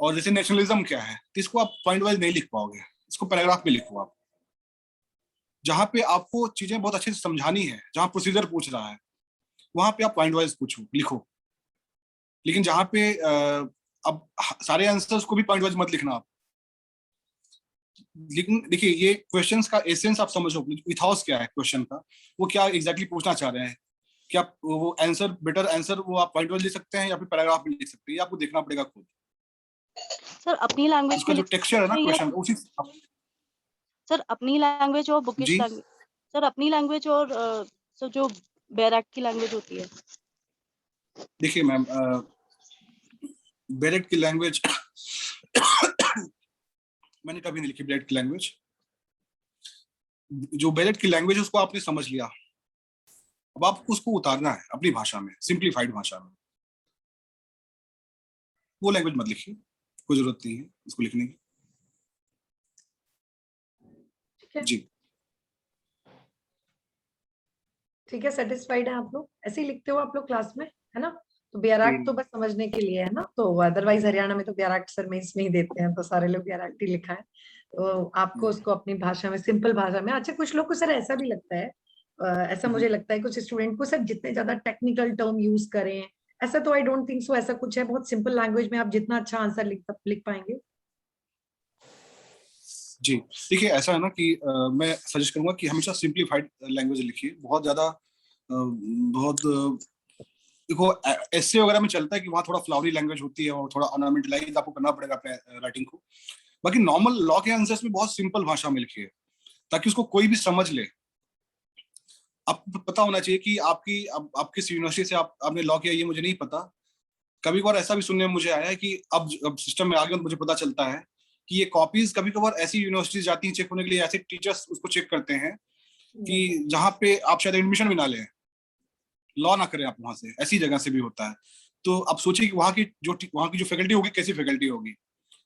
और जैसे नेशनलिज्म क्या है, तो इसको आप पॉइंट वाइज नहीं लिख पाओगे, इसको पैराग्राफ में लिखो आप। जहां पे आपको चीजें बहुत अच्छे से समझानी है, जहां प्रोसीजर पूछ रहा है, वहां पे आप पॉइंट वाइज पूछो लिखो। लेकिन जहां पे अब सारे आंसर्स को भी पॉइंट वाइज मत लिखना आप। लेकिन देखिए ये क्वेश्चंस का एसेंस आप समझो, इथॉस क्या है क्वेश्चन का, वो क्या एग्जैक्टली पूछना चाह रहे हैं, क्या वो आंसर बेटर आंसर वो आप पॉइंट वाइज लिख सकते हैं या फिर पैराग्राफ में लिख सकते हैं, ये आपको देखना पड़ेगा खुद। सर अपनी लैंग्वेज उसका में जो लिख टेक्सचर है ना सकते हैं या क्वेश्चन उसी। सर अपनी लैंग्वेज और बुकिश जी लैंग्वेज? सर अपनी लैंग्वेज और सर जो बैराक की लैंग्वेज होती है? देखिए मैम, बैरेट की लैंग्वेज मैंने कभी नहीं लिखी बैरेट की लैंग्वेज। जो बैरेट की लैंग्वेज है उसको आपने समझ लिया, अब आपको उसको उतारना है अपनी भाषा में, सिंप्लीफाइड भाषा में। वो लैंग्वेज मत लिखिए, कोई जरूरत नहीं है उसको लिखने की। ठीक है, जी ठीक है, सेटिस्फाइड है आप लोग? ऐसे ही लिखते हो आप लोग क्लास में, है ना? तो बैराक तो बस समझने के लिए है ना, तो अदरवाइज हरियाणा में तो बैराक सर मेंस में ही देते हैं, तो सारे लोग बैराक ही लिखा है, तो आपको उसको अपनी भाषा में, सिंपल भाषा में। अच्छा, कुछ लोग को सर ऐसा भी लगता है, ऐसा मुझे लगता है कुछ स्टूडेंट को सर जितने ज्यादा टेक्निकल टर्म यूज करें, ऐसा तो आई डोंट थिंक सो, ऐसा कुछ है, बहुत सिंपल लैंग्वेज में आप जितना अच्छा आंसर लिख पाएंगे। जी, देखिए ऐसा है ना कि मैं सजेस्ट करूंगा कि हमेशा सिंप्लीफाइड लैंग्वेज लिखिए। बहुत ज्यादा बहुत देखो एसे वगैरह में चलता है कि वहाँ थोड़ा फ्लावरी लैंग्वेज होती है और थोड़ा ऑर्नामेंटलाइज आपको करना पड़ेगा अपने राइटिंग को। बाकी नॉर्मल लॉ के आंसर्स में बहुत सिंपल भाषा में लिखिए ताकि उसको कोई भी समझ ले। आपको पता होना चाहिए कि आप किस यूनिवर्सिटी से आपने लॉ किया, ये मुझे नहीं पता। कभी कभार ऐसा भी सुनने में मुझे आया है कि अब सिस्टम में आ गया तो मुझे पता चलता है कि ये कॉपीज कभी कभार ऐसी यूनिवर्सिटीज जाती हैं चेक होने के लिए, ऐसे टीचर्स उसको चेक करते हैं कि जहाँ पे आप शायद एडमिशन भी ना लें, लॉ ना करें आप वहां से, ऐसी जगह से भी होता है। तो आप सोचिए कि वहाँ की जो फैकल्टी होगी कैसी फैकल्टी होगी,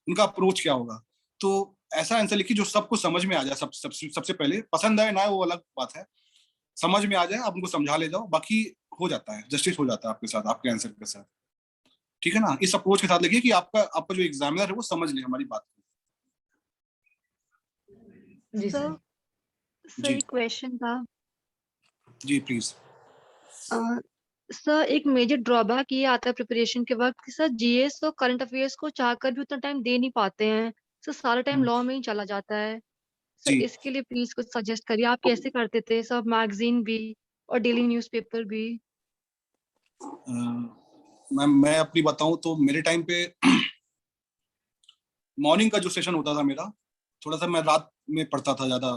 उनका अप्रोच क्या होगा। तो ऐसा आंसर लिखिए जो सबको समझ में आ जाए। सबसे पहले पसंद आए ना आए वो अलग बात है, समझ में आ जाए आप उनको समझा ले जाओ, बाकी हो जाता है, जस्टिस हो जाता है आपके साथ, आपके आंसर के साथ। ठीक है ना, इस अप्रोच के साथ लिखिए कि आपका जो एग्जामिनर है वो समझ ले हमारी बात को। जी सर। सर एक क्वेश्चन था। जी प्लीज। सर एक मेजर ड्रॉबैक ये आता है प्रिपरेशन के वक्त कि सर जीएस और करंट अफेयर्स को चाहकर भी उतना टाइम दे नहीं पाते हैं। सर सारा टाइम लॉ में ही चला जाता है। सर जी इसके लिए प्लीज कुछ सजेस्ट करिए, आप कैसे करते थे सब, मैगजीन भी और डेली न्यूज़पेपर भी? मैम मैं अपनी बताऊं तो मेरे टाइम पे मॉर्निंग का जो सेशन होता था मेरा, थोड़ा सा मैं रात में पढ़ता था ज्यादा,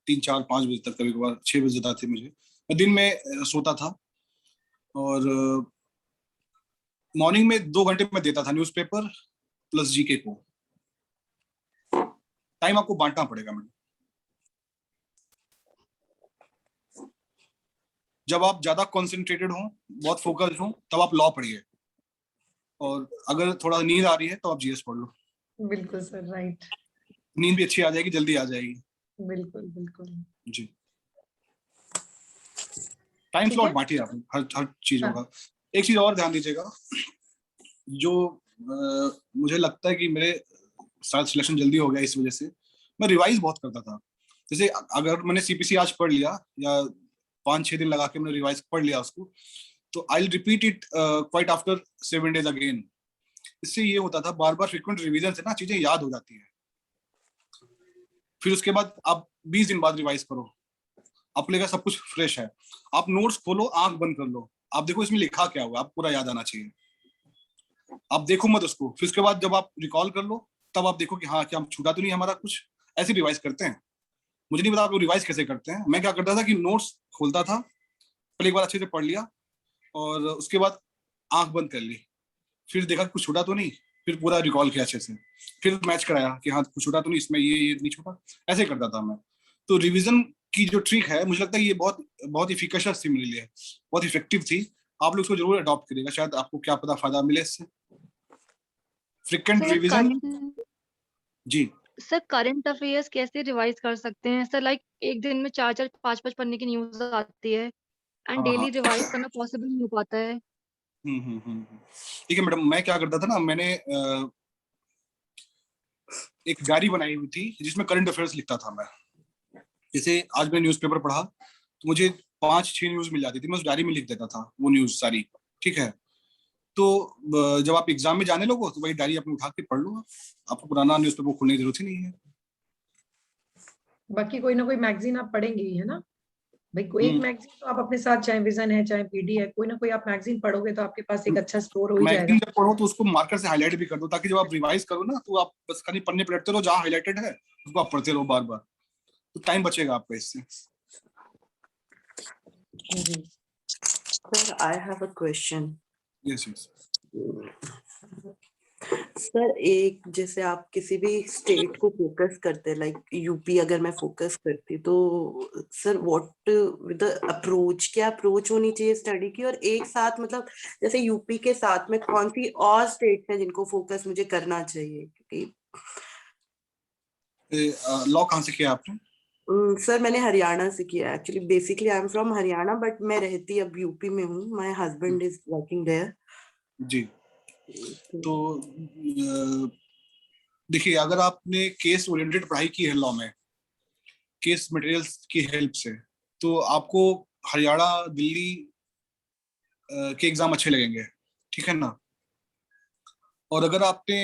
3 4 5 बजे तक, कभी कभार 6 बजे तक थे मुझे, मैं दिन में सोता था। और मॉर्निंग में 2 घंटे में देता था न्यूज़पेपर प्लस जीके को। टाइम आपको बांटना पड़ेगा मैडम। जब आप ज्यादा कॉन्सेंट्रेटेड हो, बहुत फोकस्ड हो, तब आप लॉ पढ़िए, और अगर थोड़ा नींद आ रही है तो आप जीएस पढ़ लो। बिल्कुल सर, राइट। नींद भी अच्छी आ जाएगी, जल्दी आ जाएगी। बिल्कुल बिल्कुल जी टाइम ठीक स्लॉट है। बांटिए आप हर चीजों हाँ। का। एक चीज और ध्यान दीजिएगा, जो मुझे लगता है कि मेरे साथ सिलेक्शन जल्दी हो गया इस वजह से, मैं रिवाइज बहुत करता था। जैसे अगर मैंने सीपीसी आज पढ़ लिया, या 5 6 दिन लगा के मैंने रिवाइज पढ़ लिया उसको, तो I will repeat it quite after 7 days again. इससे ये होता था, बार बार फ्रिक्वेंट रिवीजन से ना चीजें याद हो जाती है। फिर उसके बाद आप 20 दिन बाद रिवाइज करो, आपको लगेगा सब कुछ फ्रेश है। आप नोट्स खोलो, आंख बंद कर लो, आप देखो इसमें लिखा क्या हुआ, आपको पूरा याद आना चाहिए। आप देखो मत उसको, फिर उसके बाद जब आप रिकॉल कर लो, तब आप देखो कि हाँ क्या छूटा तो नहीं हमारा कुछ। ऐसे रिवाइज करते हैं। मुझे नहीं पता आप लोग रिवाइज कैसे करते हैं। मैं क्या करता था कि नोट्स खोलता था, पहले एक बार अच्छे से पढ़ लिया, और उसके बाद आंख बंद कर ली, फिर देखा कुछ छूटा तो नहीं, फिर पूरा रिकॉल किया अच्छे से, फिर मैच कराया कि हाँ कुछ छूटा तो नहीं इसमें, ये नहीं छूटा। ऐसे करता था मैं। तो रिवीजन की जो ट्रिक है, मुझे लगता है ये बहुत बहुत इफिकेशियस थी मेरे लिए, बहुत इफेक्टिव थी। आप लोग इसको जरूर अडॉप्ट करिएगा, शायद आपको क्या पता फायदा मिले इससे। Frequent sir revision. जी सर करंट अफेयर्स कैसे रिवाइज कर सकते हैं सर? लाइक एक दिन में 4 4 5 5 पढ़ने की न्यूज आती है, एंड हाँ हाँ। डेली रिवाइज करना पॉसिबल नहीं हो पाता है। ठीक है मैडम, मैं क्या करता था ना, मैंने एक डायरी बनाई हुई थी जिसमें करंट अफेयर्स लिखता था मैं। जैसे आज मैंने न्यूज़पेपर पढ़ा, तो मुझे 5 6 न्यूज मिल जाती थी, मैं उस डायरी में लिख देता था वो न्यूज सारी। ठीक है, तो जब आप एग्जाम में जाने लगो तो वही डायरी अपने उठा के पढ़ लो, आपको पुराना न्यूज़पेपर खोलने की जरूरत ही नहीं है। बाकी कोई ना कोई मैगजीन आप पढ़ेंगे ही, है ना भाई? कोई एक मैगजीन तो आप अपने साथ, चाहे विजन है चाहे पीडी है, कोई ना कोई आप मैगजीन पढ़ोगे तो आपके पास एक अच्छा स्कोर हो ही जाएगा। मैगजीन जब पढ़ो तो उसको मार्कर से हाईलाइट भी कर दो, ताकि जब आप रिवाइज करो ना, तो आप बस खाली पढ़ने पलटते रहो, जहाँ हाईलाइटेड है उसको आप पढ़ते रहो बार बार, तो टाइम बचेगा आपका इससे। जी Sir, I have a question. Yes yes. Sir एक, जैसे आप किसी भी स्टेट को फोकस करते, लाइक यूपी अगर मैं फोकस करती, तो sir what with the approach, क्या अप्रोच होनी चाहिए स्टडी की? और एक साथ मतलब जैसे यूपी के साथ में कौन सी और स्टेट है जिनको फोकस मुझे करना चाहिए? क्योंकि लॉ कहाँ से किया आपने? सर मैंने हरियाणा से किया actually. Basically I am from Haryana, but मैं रहती अब यूपी में हूँ। My husband is working there. जी, तो देखिए, अगर आपने केस ओरिएंटेड पढ़ाई की है लॉ में, केस मटेरियल्स की हेल्प से, तो आपको हरियाणा दिल्ली के एग्जाम अच्छे लगेंगे। ठीक है ना? और अगर आपने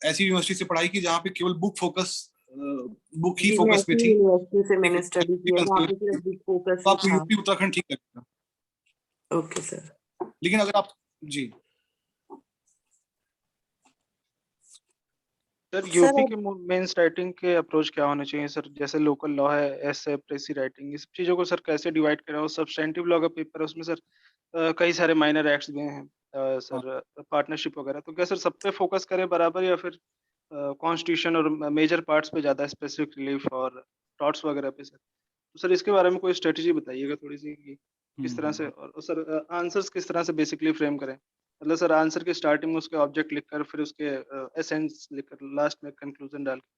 ऐसी यूनिवर्सिटी से पढ़ाई की जहाँ पे केवल बुक ही जी, मैं फोकस में ऐसी थी, यूनिवर्सिटी से मैंने स्टडी किया जहाँ पे सिर्फ बुक फोकस तो ही आपको था। यूपी उत्तराखंड ठीक लगेगा। Okay sir. लेकिन अगर आप जी सर यूपी के मेंस राइटिंग के अप्रोच क्या होने चाहिए सर? जैसे लोकल लॉ है, एसे, प्रेसी राइटिंग, इस चीजों को सर कैसे डिवाइड करें? और सब्सटेंटिव लॉ का पेपर है, उसमें सर कई सारे माइनर एक्ट्स भी हैं सर, पार्टनरशिप वगैरह, तो क्या सर सब पे फोकस करें बराबर, या फिर कॉन्स्टिट्यूशन और मेजर पार्ट्स पे ज्यादा स्पेसिफिक रिलीफ और टॉट्स वगैरह पे सर? तो सर इसके बारे में कोई स्ट्रेटजी बताइएगा थोड़ी सी कि किस तरह से, और सर आंसर्स किस तरह से बेसिकली फ्रेम करें? मतलब सर आंसर के स्टार्टिंग में उसके ऑब्जेक्ट लिखकर, फिर उसके एसेंस लिखकर, लास्ट में कंक्लूजन डाल के,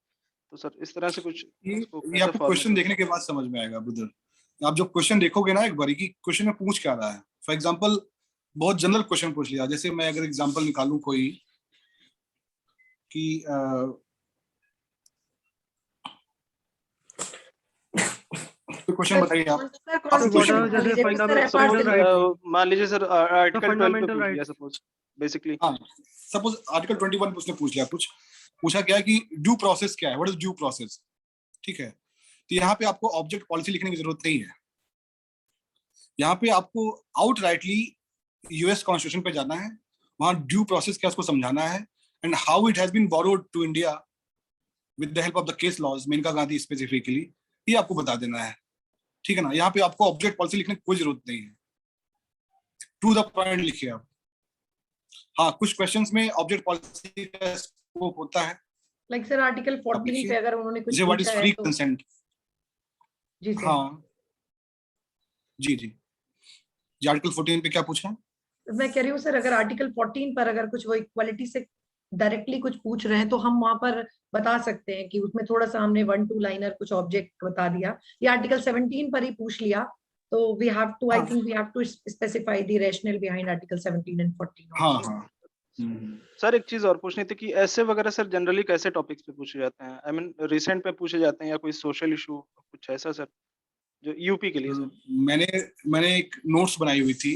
तो सर इस तरह से कुछ उसको ये कैसे आपको फॉर्मेट क्वेश्चन देखने के बाद समझ में आएगा ब्रदर। आप जब क्वेश्चन देखोगे ना एक बारी की, क्वेश्चन में पूछ क्या रहा है। फॉर एग्जांपल, बहुत जनरल क्वेश्चन पूछ लिया, जैसे मैं अगर एग्जांपल निकालूं कोई कि क्वेश्चन बताइए आप। सर आप कौन what सी are जैसे सर fundamental apart से- rights? मान लीजिए सर आर्टिकल 12 पे fundamental पूछ लिया rights. Suppose basically. हाँ, सपोज आर्टिकल 21 उसने पूछ लिया, कुछ पूछा क्या कि ड्यू प्रोसेस क्या है, व्हाट इज ड्यू प्रोसेस, ठीक है। तो यहाँ पे आपको ऑब्जेक्ट पॉलिसी लिखने की जरूरत नहीं है, यहाँ पे आपको आउटराइटली यूएस कॉन्स्टिट्यूशन पे जाना है, वहां ड्यू प्रोसेस क्या उसको समझाना है, and how it has been borrowed to India with the help of the case laws, Maneka Gandhi specifically, ये आपको बता देना है, ठीक है ना। यहाँ पे आपको ऑब्जेक्ट पॉलिसी लिखने की कोई जरूरत नहीं है, टू द पॉइंट लिखिए आप। हाँ, कुछ क्वेश्चंस में ऑब्जेक्ट पॉलिसी का स्कोप होता है, लाइक सर आर्टिकल 14 पे अगर उन्होंने कुछ जैसे व्हाट इज पूछा है फ्री तो कंसेंट। जी सर। हाँ जी जी जी, आर्टिकल 14 पे क्या पूछा? मैं कह रही हूँ सर अगर आर्टिकल 14 पर अगर कुछ वो इक्वालिटी से डायरेक्टली कुछ पूछ रहे हैं तो हम वहां पर बता सकते हैं कि उसमें थोड़ा सा हमने 1-2 लाइनर कुछ ऑब्जेक्ट बता दिया, या आर्टिकल 17 पर ही पूछ लिया तो we have to, I think we have to specify the rational behind article 17 and 14। हाँ हाँ। सर एक चीज और पूछनी थी कि ऐसे वगैरह सर जनरली कैसे टॉपिक्स पे पूछे जाते हैं, आई मीन रिसेंट पे पूछे जाते हैं या कोई सोशल इशू कुछ ऐसा सर जो यूपी के लिए सर? मैंने एक नोट्स बनाई हुई थी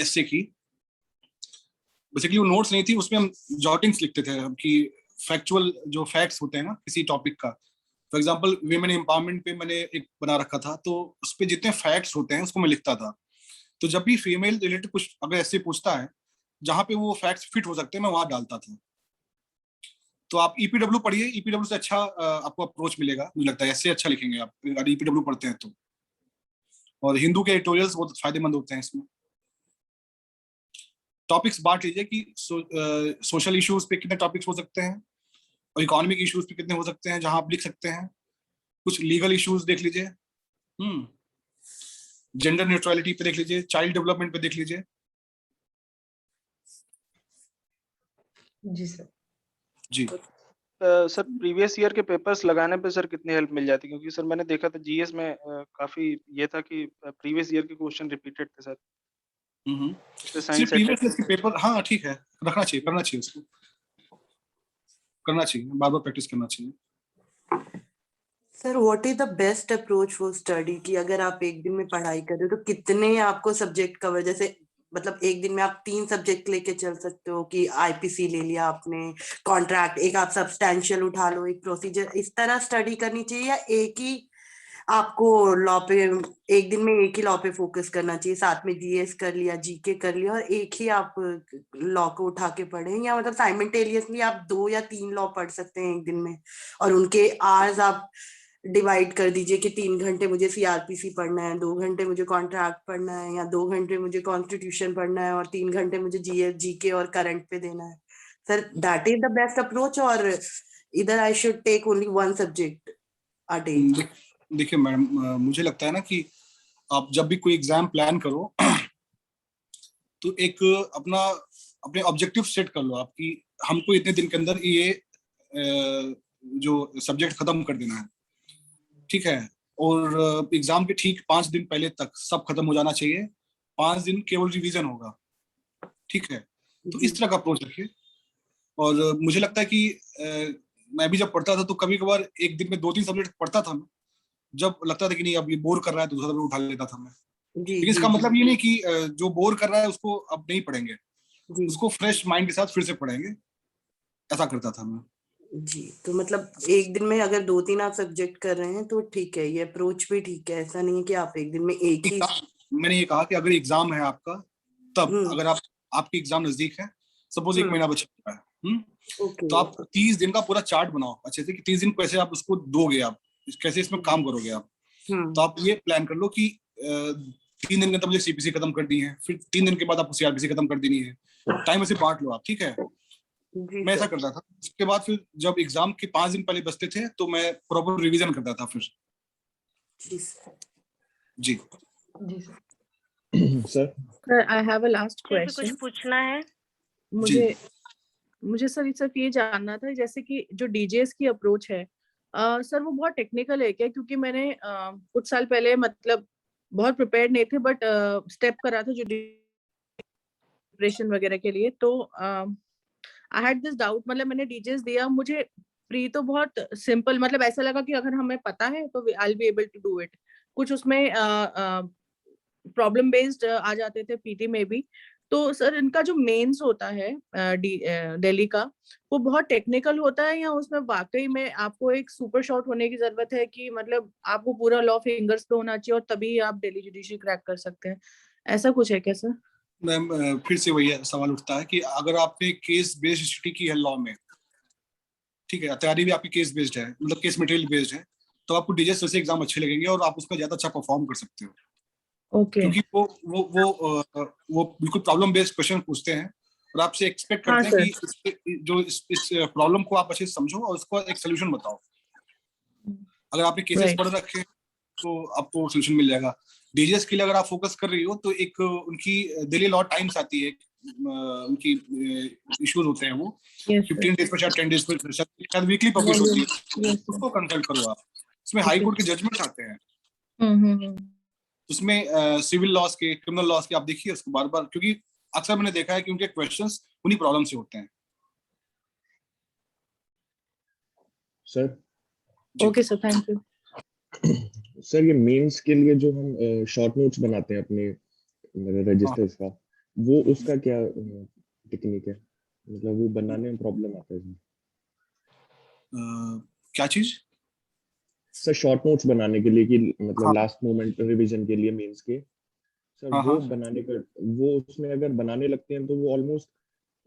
एसए की। बेसिकली वो नोट्स नहीं थी, उसमें हम जॉटिंग्स लिखते थे कि फैक्चुअल जो फैक्ट्स होते हैं ना किसी टॉपिक का। फॉर एग्जांपल विमेन एम्पावरमेंट पे मैंने एक बना रखा था, तो उस पे जितने फैक्ट्स होते हैं उसको मैं लिखता था। तो जब भी फीमेल रिलेटेड कुछ अगर ऐसे पूछता है जहाँ पे वो फैक्ट्स फिट हो सकते हैं, मैं वहां डालता था। तो आप ईपीडब्ल्यू पढ़िए, ईपीडब्ल्यू से अच्छा आपको अप्रोच मिलेगा, मुझे लगता है ऐसे अच्छा लिखेंगे आप अगर ईपीडब्ल्यू पढ़ते हैं तो। और हिंदू के एडिटोरियल्स बहुत फायदेमंद होते हैं इसमें। टॉपिक्स बांट लीजिए कि सोशल इश्यूज पे कितने टॉपिक्स हो सकते हैं और इकोनॉमिक इश्यूज पे कितने हो सकते हैं जहां आप लिख सकते हैं। कुछ लीगल इश्यूज देख लीजिए, जेंडर न्यूट्रलिटी पे देख लीजिए, चाइल्ड डेवलपमेंट पे देख लीजिए। जी सर। जी सर प्रीवियस ईयर के पेपर्स लगाने पे सर कितनी हेल्प मिल जाती है, क्योंकि सर मैंने देखा था जीएस में काफी ये था कि प्रीवियस ईयर के क्वेश्चन रिपीटेड थे सर। सिर्फ प्रीवियस ईयर के पेपर, हाँ ठीक है, रखना चाहिए, करना चाहिए उसको, करना चाहिए, बार बार प्रैक्टिस करना चाहिए। Sir what is the best approach for study कि अगर आप एक दिन में पढ़ाई कर रहे हो तो कितने आपको सब्जेक्ट कवर, जैसे मतलब एक दिन में आप 3 सब्जेक्ट लेके चल सकते हो कि आईपीसी ले लिया आपने, कॉन्ट्रैक्ट, एक आप सब्सटैंशियल उठा लो, एक प्रोसीजर, इस तरह स्टडी करनी चाहिए, या एक ही आपको लॉ पे एक दिन में एक ही लॉ पे फोकस करना चाहिए, साथ में जीएस कर लिया, जीके कर लिया और एक ही आप लॉ को उठा के पढ़ें, या मतलब साइमल्टेनियसली आप 2 या 3 लॉ पढ़ सकते हैं एक दिन में और उनके आवर्स आप डिवाइड कर दीजिए कि 3 घंटे मुझे सीआरपीसी पढ़ना है, 2 घंटे मुझे कॉन्ट्रैक्ट पढ़ना है, या 2 घंटे मुझे कॉन्स्टिट्यूशन पढ़ना है और 3 घंटे मुझे जीएस जीके और करंट पे देना है। Sir that is the best approach और इधर I should take only 1 subject a day? देखिए मैडम, मुझे लगता है ना कि आप जब भी कोई एग्जाम प्लान करो तो एक अपने ऑब्जेक्टिव सेट कर लो आपकी, हमको इतने दिन के अंदर ये जो सब्जेक्ट खत्म कर देना है, ठीक है। और एग्जाम के ठीक 5 दिन पहले तक सब खत्म हो जाना चाहिए, 5 दिन केवल रिवीजन होगा, ठीक है। तो इस तरह का अप्रोच रखिए। और मुझे लगता है कि मैं भी जब पढ़ता था तो कभी कभार एक दिन में 2-3 सब्जेक्ट पढ़ता था मैं, जब लगता था कि नहीं अब ये बोर कर रहा है तो दूसरा सब्जेक्ट उठा लेता था मैं। लेकिन इसका मतलब ये नहीं कि जो बोर कर रहा है उसको अब नहीं पढ़ेंगे, उसको फ्रेश माइंड के साथ फिर से पढ़ेंगे, ऐसा करता था मैं। जी, तो मतलब एक दिन में अगर 2-3 आप सब्जेक्ट कर रहे हैं तो ठीक है, ये अप्रोच भी ठीक है, ऐसा नहीं है कि आप एक दिन में एक ही। मैंने ये कहा कि अगर एग्जाम है आपका तब, अगर आपकी एग्जाम नजदीक है, सपोज 1 महीना बचा है, तो आप 30 दिन का पूरा चार्ट बनाओ अच्छे से कि 30 दिन कैसे आप उसको दोगे, आप कैसे इसमें काम करोगे आप। तो आप ये प्लान कर लो कि 3 दिन के अंदर मुझे सीपीसी खत्म कर दी है, फिर 3 दिन के बाद आपको सीआरपीसी खत्म कर देनी है, टाइम ऐसे बांट लो आप, ठीक है। मैं ऐसा करता था। उसके बाद फिर जब एग्जाम के 5 दिन पहले बचते थे तो मैं प्रॉपर रिवीजन करता था फिर। जी sir I have a last question. कुछ पूछना है मुझे सर सिर्फ ये जानना था, जैसे कि जो डीजेएस की अप्रोच है सर वो बहुत टेक्निकल है क्या? क्योंकि मैंने कुछ साल पहले मतलब बहुत प्रिपेयर्ड नहीं थे बट स्टेप करा था जो प्रिपरेशन वगैरह के लिए, तो आई हैड दिस डाउट, मतलब मैंने डीजेएस दिया, मुझे प्री तो बहुत सिंपल, मतलब ऐसा लगा कि अगर हमें पता है तो I will be able to do it, कुछ उसमें प्रॉब्लम बेस्ड आ जाते थे पीटी में भी। तो सर इनका जो मेंस होता है दिल्ली का, वो बहुत टेक्निकल होता है या उसमें वाकई में आपको एक सुपर शॉट होने की जरूरत है कि मतलब आपको पूरा लॉ फिंगर्स पे होना चाहिए और तभी आप दिल्ली जुडिशरी क्रैक कर सकते हैं, ऐसा कुछ है क्या सर? मैम फिर से वही सवाल उठता है कि अगर आपने केस बेस्ड स्टडी की है लॉ में, ठीक है, तैयारी भी आपकी केस बेस्ड है, मतलब केस मटेरियल बेस्ड है, तो आपको डीजेस जैसे एग्जाम अच्छे लगेंगे और आप उसमें ज्यादा अच्छा परफॉर्म कर सकते हो। ओके। क्योंकि वो बिल्कुल प्रॉब्लम बेस्ड क्वेश्चन पूछते हैं और आपसे एक्सपेक्ट करते हैं कि जो इस प्रॉब्लम को आप अच्छे से समझो और उसको एक सोल्यूशन बताओ। अगर आपने केसेस पढ़ रखे तो आपको सोल्यूशन मिल जाएगा। डीजेस के लिए अगर आप फोकस कर रही हो तो एक उनकी दिल्ली लॉ टाइम्स आती है, उनकी इश्यूज होते हैं वो 15 डेज पर शायद 10 डेज पर शायद वीकली पब्लिश होती है, उसको कंसल्ट करो आप। उसमें हाई कोर्ट के जजमेंट आते हैं, उसमें सिविल लॉस के, क्रिमिनल लॉस के आप देखिए उसको बार बार, क्योंकि अक्सर मैंने देखा है कि उनके क्वेश्चंस उन्हीं प्रॉब्लम से होते हैं। Sir okay sir, thank you sir. ये मेंस के लिए जो हम शॉर्ट नोट्स बनाते हैं अपने रजिस्टर्स का, वो उसका क्या टेक्निक है? मतलब वो बनाने में प्रॉब्लम आता है इसमें? क्या चीज सर? शॉर्ट नोट्स बनाने के लिए कि मतलब लास्ट मोमेंट रिवीजन के लिए मेंस के सर, वो बनाने का, वो उसमें अगर बनाने लगते हैं तो वो ऑलमोस्ट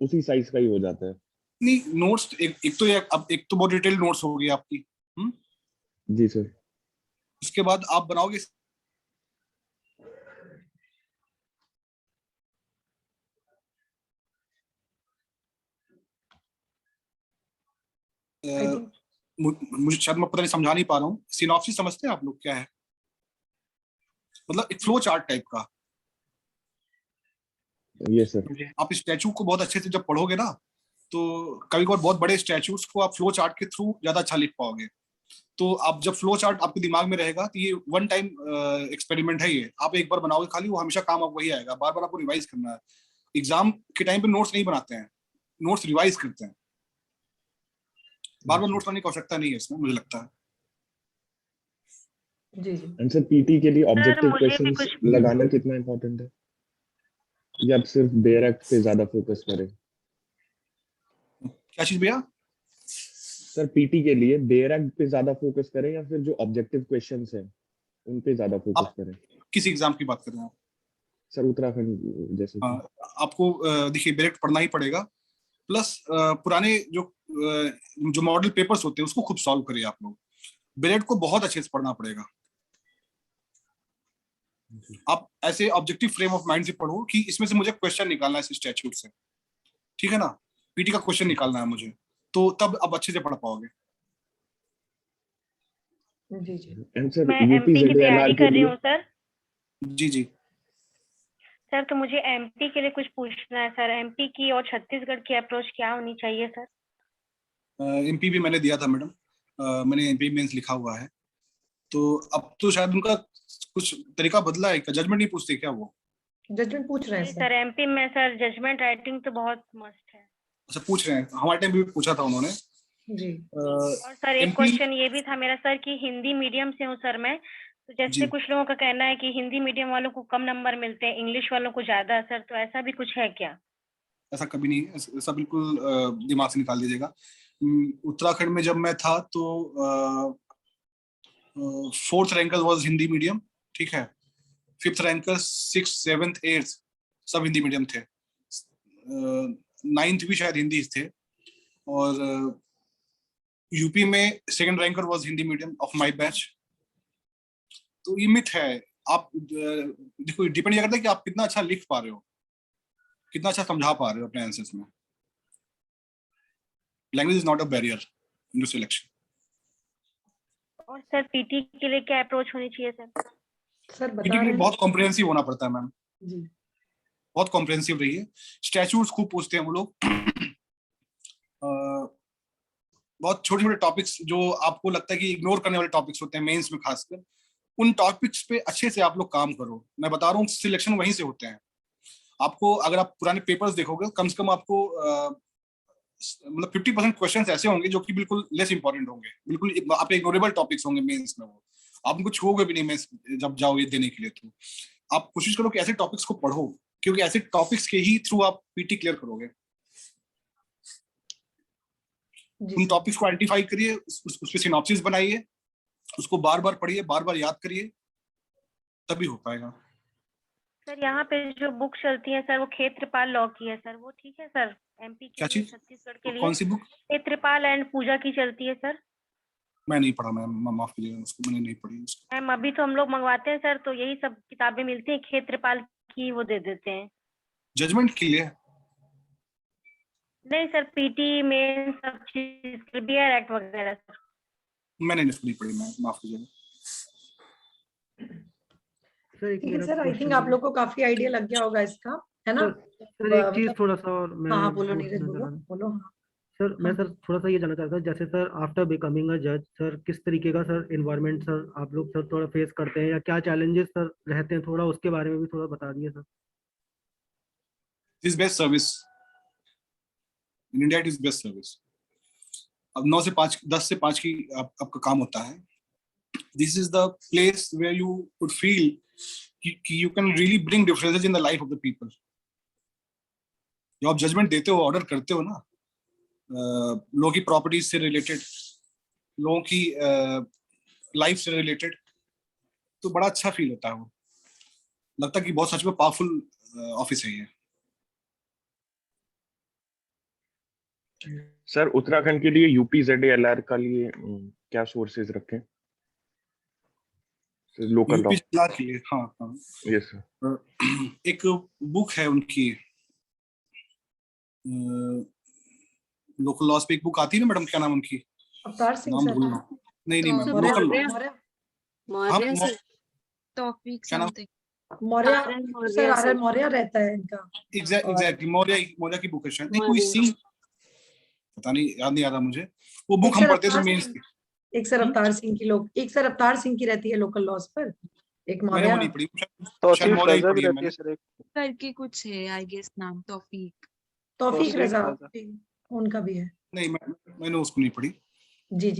उसी साइज का ही हो जाता है। नहीं, नोट्स एक तो बहुत डिटेल नोट्स होगी आपकी। जी सर। उसके बाद आप बनाओगे मुझे शायद मैं पता नहीं समझा नहीं पा रहा हूँ। सिनॉप्सिस समझते हैं आप लोग क्या है? मतलब एक फ्लो चार्ट टाइप का। Yes sir. आप स्टैचू को बहुत अच्छे से जब पढ़ोगे ना, तो कभी कभार बहुत बड़े स्टैचूज को आप फ्लो चार्ट के थ्रू ज्यादा अच्छा लिख पाओगे। तो आप जब फ्लो चार्ट आपके दिमाग में रहेगा तो ये वन टाइम एक्सपेरिमेंट है, ये आप एक बार बनाओगे खाली, वो हमेशा काम आप वही आएगा, बार बार आपको रिवाइज करना है। एग्जाम के टाइम पे नोट्स नहीं बनाते हैं, नोट्स रिवाइज करते हैं। बार बार नोट्स बनाने की आवश्यकता नहीं है इसमें, मुझे लगता है। जी जी। आंसर पीटी के लिए ऑब्जेक्टिव क्वेश्चंस लगाना कितना इंपॉर्टेंट है, या आप सिर्फ बेयर एक्ट पे ज्यादा फोकस करें? क्या चीज भैया? सर पीटी के लिए बेयर एक्ट पे ज्यादा फोकस करें या फिर जो ऑब्जेक्टिव क्वेश्चंस हैं उन पे ज्यादा फोकस करें? किस एग्जाम की बात कर रहे हैं आप? सर उत्तराखंड जैसे। आपको देखिए बेयर एक्ट पढ़ना ही पड़ेगा, प्लस पुराने जो मॉडल पेपर्स होते हैं उसको खूब सॉल्व करिए आप लोग। बेयर एक्ट को बहुत अच्छे से पढ़ना पड़ेगा। आप ऐसे ऑब्जेक्टिव फ्रेम ऑफ माइंड से पढ़ो कि इसमें से मुझे क्वेश्चन निकालना है इस स्टैट्यूट से, ठीक है ना? पीटी का क्वेश्चन निकालना है मुझे, तो तब आप अच्छे से पढ़ पाओगे। जी जी। मैं एमपी की तैयारी कर रही हूँ सर। जी जी सर, तो मुझे एमपी के लिए कुछ पूछना है सर। एमपी की और छत्तीसगढ़ की अप्रोच क्या होनी चाहिए सर? एमपी भी मैंने दिया था मैडम, मैंने एमपी मेंस लिखा हुआ है। तो अब तो शायद उनका कुछ तरीका बदला है, जजमेंट नहीं पूछते क्या वो? जजमेंट पूछ रहे हैं सर एमपी में सर जजमेंट राइटिंग तो बहुत मस्ट है। अच्छा, पूछ रहे हैं। हमारे टाइम भी पूछा था उन्होंने जी। और सर एक क्वेश्चन ये भी था मेरा सर कि हिंदी मीडियम से हूँ सर मैं, तो जैसे कुछ लोगों का कहना है कि हिंदी मीडियम वालों को कम नंबर मिलते हैं, इंग्लिश वालों को ज्यादा। सर तो ऐसा भी कुछ है क्या? ऐसा कभी नहीं, ऐसा बिल्कुल दिमाग से निकाल दीजिएगा। उत्तराखंड में जब मैं था तो 4th ranker was Hindi medium, ठीक है। 5th ranker 6th 7th 8th सब हिंदी मीडियम थे। 9th भी शायद हिंदी थे। और यूपी में 2nd ranker was Hindi medium of my batch. तो ये मिथ है। आप देखो, डिपेंड ये करता है कि आप कितना अच्छा लिख पा रहे हो, कितना अच्छा समझा पा रहे हो अपने आंसर्स में। Language is not a barrier in selection. और सर पीटी के लिए क्या अप्रोच होनी चाहिए सर? सर पीटी के लिए बहुत कॉम्प्रिहेंसिव होना पड़ता है मैम जी। बहुत कॉम्प्रिहेंसिव रहिए। स्टैट्यूट्स खूब पूछते हैं वो लोग। बहुत छोटे छोटे टॉपिक्स जो आपको लगता है कि इग्नोर करने वाले टॉपिक्स होते हैं मेंस में खासकर, उन टॉपिक्स पे अच्छे से आप लोग काम करो। मैं बता रहा हूँ सिलेक्शन वहीं से होते हैं। आपको अगर आप पुराने पेपर्स देखोगे, कम से कम आपको मतलब 50% क्वेश्चंस ऐसे होंगे जो कि बिल्कुल लेस इंपॉर्टेंट होंगे, बिल्कुल आपके इग्नोरेबल टॉपिक्स होंगे मेंस में वो, आपको छूओगे भी नहीं मैं जब जाओगे देने के लिए। तो आप कोशिश करो कि ऐसे टॉपिक्स को पढ़ो, क्योंकि ऐसे टॉपिक्स के ही थ्रू आप पीटी क्लियर करोगे। उन टॉपिक्स को आइडेंटिफाई करिए, उस पे सिनॉप्सिस बनाइए, उसको बार बार पढ़िए, बार बार याद करिए, तभी हो पाएगा। सर यहाँ पे जो बुक चलती है सर वो क्षेत्रपाल लॉ की है सर, वो ठीक है सर? एमपी के लिए, छत्तीसगढ़ के लिए कौन सी बुक? क्षेत्रपाल एंड पूजा की चलती है सर। मैं नहीं पढ़ा मैम, माफ कीजिएगा, उसको मैंने नहीं पढ़ी उसको। मैम अभी तो हम लोग मंगवाते हैं सर, तो यही सब किताबें मिलती हैं, क्षेत्रपाल की वो दे देते हैं। जजमेंट के लिए? नहीं सर, पीटी में सब चीज, बीआर एक्ट वगैरह सर। मैंने नहीं पढ़ी मैम, माफ कीजिएगा। सर आई थिंक आप लोग को काफी आइडिया लग गया होगा इसका, है ना? सर एक चीज थोड़ा सा और मैं हाँ बोलो नीरज, बोलो। सर मैं सर थोड़ा सा ये जानना चाहता हूँ, जैसे सर आफ्टर बिकमिंग अ जज सर किस तरीके का सर एनवायरनमेंट सर आप लोग सर थोड़ा फेस करते हैं, या क्या चैलेंजेस सर रहते हैं, थोड़ा उसके बारे में भी थोड़ा बता दिए sir. This best service in India, it is best service. अब 9 से 5, 10 से 5 की आपका काम होता है। This is the place where you would feel कि you can really bring differences in the life of the people. जो आप जजमेंट देते हो, ऑर्डर करते हो ना, लोगों की प्रॉपर्टीज से रिलेटेड, लोगों की लाइफ से रिलेटेड, तो बड़ा अच्छा फील होता है। वो लगता है कि बहुत सच में पावरफुल ऑफिस है ये। सर उत्तराखंड के लिए UPZALR का लिए क्या सोर्सेज रखें? लोकल लॉ के लिए? हाँ यस सर। एक बुक है उनकी, लोकल लॉस पे एक बुक आती है ना मैडम, क्या नाम उनकी? अवतार सिंह नाम सर। भूलना। नहीं मैम, लोकल मौर्य मौर्य रहता है इनका। एग्जैक्टली मौर्य की बुक है शायद, नहीं कोई सी, पता नहीं, याद नहीं आ रहा मुझे। वो बुक हम पढ़ते थे मेंस की। एक सर अवतार सिंह की एक सर अवतार सिंह की रहती है लोकल लॉस पर, एक मैंने वो नहीं पढ़ी, तो शायद मौर्य ही पढ़ी है मैंने। करके कुछ है आई गेस नाम, तौफीक रजा उनका भी है। नहीं मैंने उसको नहीं पढ़ी। जी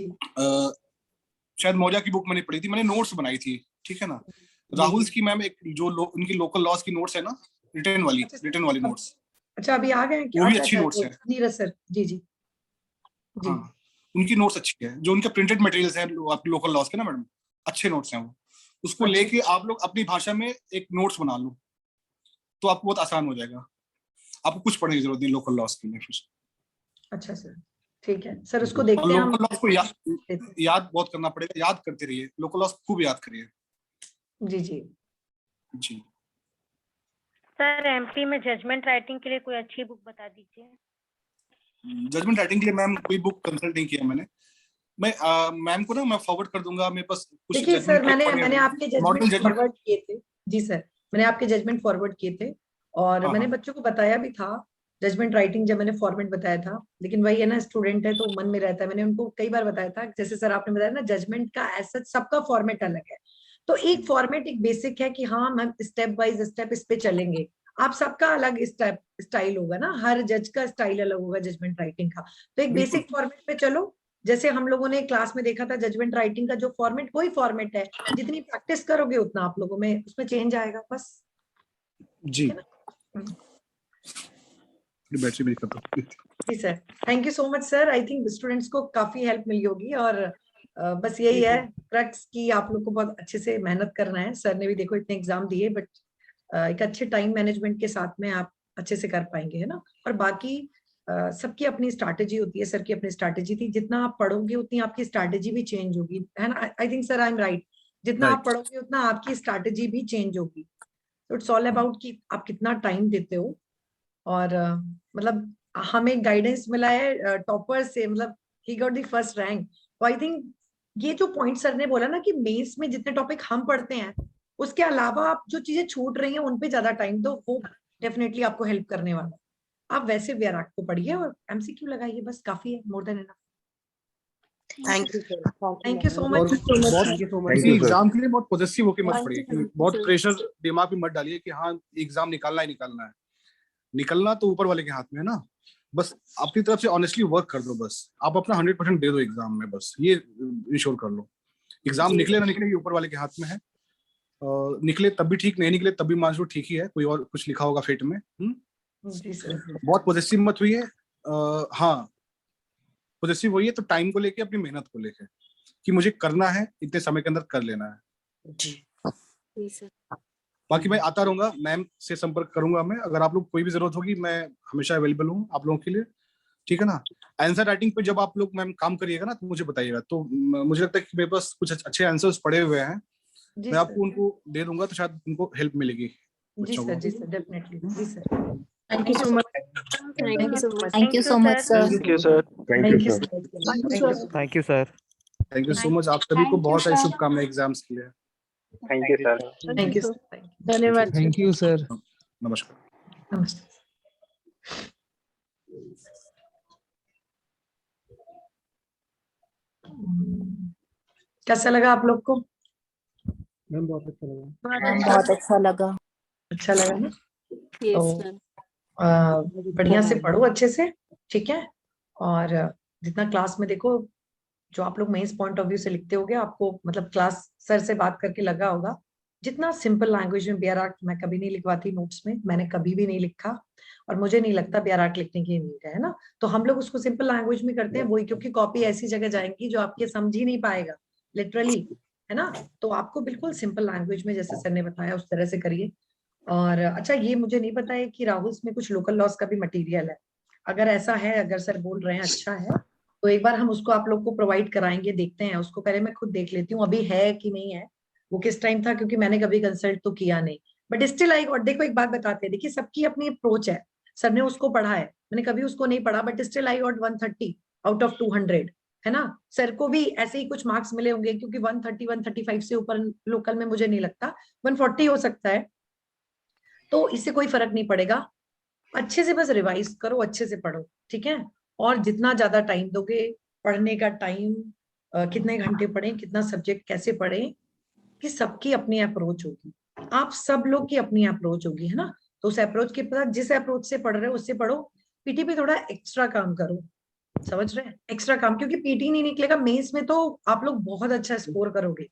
शायद मौर्य की बुक मैंने पढ़ी थी, मैंने नोट्स बनाई थी, ठीक है ना। राहुल की मैम एक जो उनकी लोकल लॉस की नोट्स है ना, रिटन वाली नोट्स। अच्छा अभी आ गए क्या? वो भी अच्छी नोट्स है नीरज सर। जी हाँ, उनकी नोट्स अच्छी है। जो उनके प्रिंटेड मटेरियल्स हैं आपकी लोकल लॉस के ना मैडम, अच्छे नोट्स हैं वो। उसको लेके आप लोग अपनी भाषा में एक नोट्स बना लो, तो आपको बहुत आसान हो जाएगा। आपको कुछ पढ़ने की जरूरत नहीं लोकल लॉस के लिए फिर। अच्छा सर, ठीक है सर, उसको देखते हैं हम। लोकल लॉस को याद बहुत करना पड़ेगा, याद करते रहिए, लोकल लॉस खूब याद करिए। जी सर एमपी में जजमेंट राइटिंग के लिए कोई अच्छी बुक बता दीजिए। जजमेंट राइटिंग के लिए मैम कोई बुक कंसल्ट नहीं किया मैंने। मैं मैम को ना मैं फॉरवर्ड कर दूंगा, मेरे पास कुछ। देखिए सर मैंने आपके जजमेंट फॉरवर्ड किए थे। जी सर, मैंने आपके जजमेंट फॉरवर्ड किए थे, और मैंने बच्चों को बताया भी था जजमेंट राइटिंग, जब मैंने फॉर्मेट बताया था। लेकिन वही है ना, स्टूडेंट है तो मन में रहता है। मैंने उनको कई बार बताया था, जैसे सर आपने बताया ना, जजमेंट का ऐसा सबका फॉर्मेट अलग है। तो एक फॉर्मेट एक बेसिक है कि हाँ हम स्टेप बाय स्टेप इस पे चलेंगे। आप सबका अलग स्टाइल होगा ना, हर जज का स्टाइल अलग होगा जजमेंट राइटिंग का। तो एक बेसिक फॉर्मेट पे चलो, जैसे हम लोगों ने क्लास में देखा था जजमेंट राइटिंग का जो फॉर्मेट, वही फॉर्मेट है। जितनी प्रैक्टिस करोगे उतना आप लोगों में उसमें चेंज आएगा बस। जी जी sir, thank you so much sir. I think students को काफी हेल्प मिली होगी, और बस यही है क्रक्स की आप लोग को बहुत अच्छे से मेहनत करना है। सर ने भी देखो इतने एग्जाम दिए, बट एक अच्छे टाइम मैनेजमेंट के साथ में आप अच्छे से कर पाएंगे, है ना। और बाकी सबकी अपनी स्ट्रैटेजी होती है, सर की अपनी स्ट्रैटेजी थी। जितना आप पढ़ोगे उतनी आपकी स्ट्रैटेजी भी चेंज होगी, है ना। I think sir I am right, जितना आप पढ़ोगे उतना आपकी स्ट्रैटेजी भी चेंज होगी। तो इट्स ऑल अबाउट कि आप कितना टाइम देते हो। और मतलब हमें गाइडेंस मिला है टॉपर से, मतलब he got the first rank. तो आई थिंक ये जो पॉइंट सर ने बोला ना कि मेंस में जितने टॉपिक हम पढ़ते हैं उसके अलावा आप जो चीजें छूट रही हैं उन पे ज्यादा टाइम दो, वो डेफिनेटली आपको हेल्प करने वाला है। आप वैसे व्याराक को पढ़िए और एमसीक्यू लगाइए, बस काफी है, more than enough. Thank you sir, thank you so much. Exam के लिए बहुत पॉजिटिव होके मत पढ़िए, बहुत प्रेशर दिमाग में मत डालिए कि हाँ एग्जाम निकालना ही निकालना है। निकलना तो ऊपर वाले के हाथ में है ना। बस अपनी तरफ से ऑनेस्टली वर्क कर दो, बस आप अपना 100% दे दो एग्जाम में, बस ये इंश्योर कर लो। एग्जाम निकले ना निकले ये ऊपर वाले के हाथ में है। निकले तब भी ठीक, नहीं निकले तब भी मान लो ठीक ही है, कोई और कुछ लिखा होगा फेट में। जी सर। बहुत पॉजिटिव मत हुई है। हाँ, पॉजिटिव हुई है तो टाइम को लेके, अपनी मेहनत को लेके, कि मुझे करना है, इतने समय के अंदर कर लेना है। जी सर। बाकी मैं आता रहूंगा, मैम से संपर्क करूंगा मैं, अगर आप लोग कोई भी जरूरत होगी मैं हमेशा अवेलेबल हूँ आप लोगों के लिए, ठीक है ना। आंसर राइटिंग पे जब आप लोग मैम काम करिएगा ना तो मुझे बताइएगा, तो मुझे लगता है कि मेरे पास कुछ अच्छे आंसर्स पड़े हुए हैं, मैं आपको उनको दे दूंगा तो शायद उनको हेल्प मिलेगी। जी सर, जी सर, डेफिनेटली। जी sir, thank you so much. Thank you so much. Thank you so much, sir. Thank you sir. Thank you sir. Thank you sir. Thank you so much. आप सभी को बहुत सारी शुभकामनाएं एग्जाम्स के लिए। Thank you sir. Thank you sir. धन्यवाद। Thank you sir. नमस्कार। नमस्ते। कैसा लगा आप लोग को? मैम बहुत अच्छा लगा। बहुत अच्छा लगा। अच्छा लगा ना? यस तो मैम। बढ़िया से पढ़ो अच्छे से, ठीक है। और जितना क्लास में देखो, जो आप लोग मेंस पॉइंट ऑफ व्यू से लिखते होगे, आपको मतलब क्लास सर से बात करके लगा होगा, जितना सिंपल लैंग्वेज में BR आर्ट मैं कभी नहीं लिखवाती नोट्स में, मैंने कभी भी नहीं लिखा, और मुझे नहीं लगता BR आर्ट लिखने की नीड है ना। तो हम लोग उसको सिंपल लैंग्वेज में करते हैं वही, क्योंकि कॉपी ऐसी जगह जाएंगी जो आपके समझ ही नहीं पाएगा लिटरली, है ना। तो आपको बिल्कुल सिंपल लैंग्वेज में जैसे सर ने बताया उस तरह से करिए। और अच्छा, ये मुझे नहीं पता है कि राहुल में कुछ लोकल लॉस का भी मटेरियल है। अगर ऐसा है, अगर सर बोल रहे हैं अच्छा है, तो एक बार हम उसको आप लोग को प्रोवाइड कराएंगे, देखते हैं उसको। पहले मैं खुद देख लेती हूँ अभी है कि नहीं है, वो किस टाइम था, क्योंकि मैंने कभी कंसल्ट तो किया नहीं। बट स्टिल आई, और देखो एक बात बताते हैं, देखिए सबकी अपनी अप्रोच है। सर ने उसको पढ़ा है, मैंने कभी उसको नहीं पढ़ा, but still I got 130 out of 200, है ना। सर को भी ऐसे ही कुछ मार्क्स मिले होंगे, क्योंकि 130 135 से ऊपर लोकल में मुझे नहीं लगता, 140 हो सकता है। तो इससे कोई फर्क नहीं पड़ेगा, अच्छे से बस रिवाइज करो, अच्छे से पढ़ो, ठीक है। और जितना ज्यादा टाइम दोगे, पढ़ने का टाइम कितने घंटे पढ़ें, कितना सब्जेक्ट कैसे पढ़ें, कि सबकी अपनी अप्रोच होगी, आप सब लोग की अपनी अप्रोच होगी, है ना। तो उस अप्रोच के पता, जिस अप्रोच से पढ़ रहे हो उससे पढ़ो। पीटी पे थोड़ा एक्स्ट्रा काम करो, समझ रहे हैं, एक्स्ट्रा काम, क्योंकि पीटी नहीं निकलेगा मेंस में तो आप लोग बहुत अच्छा स्कोर करोगे।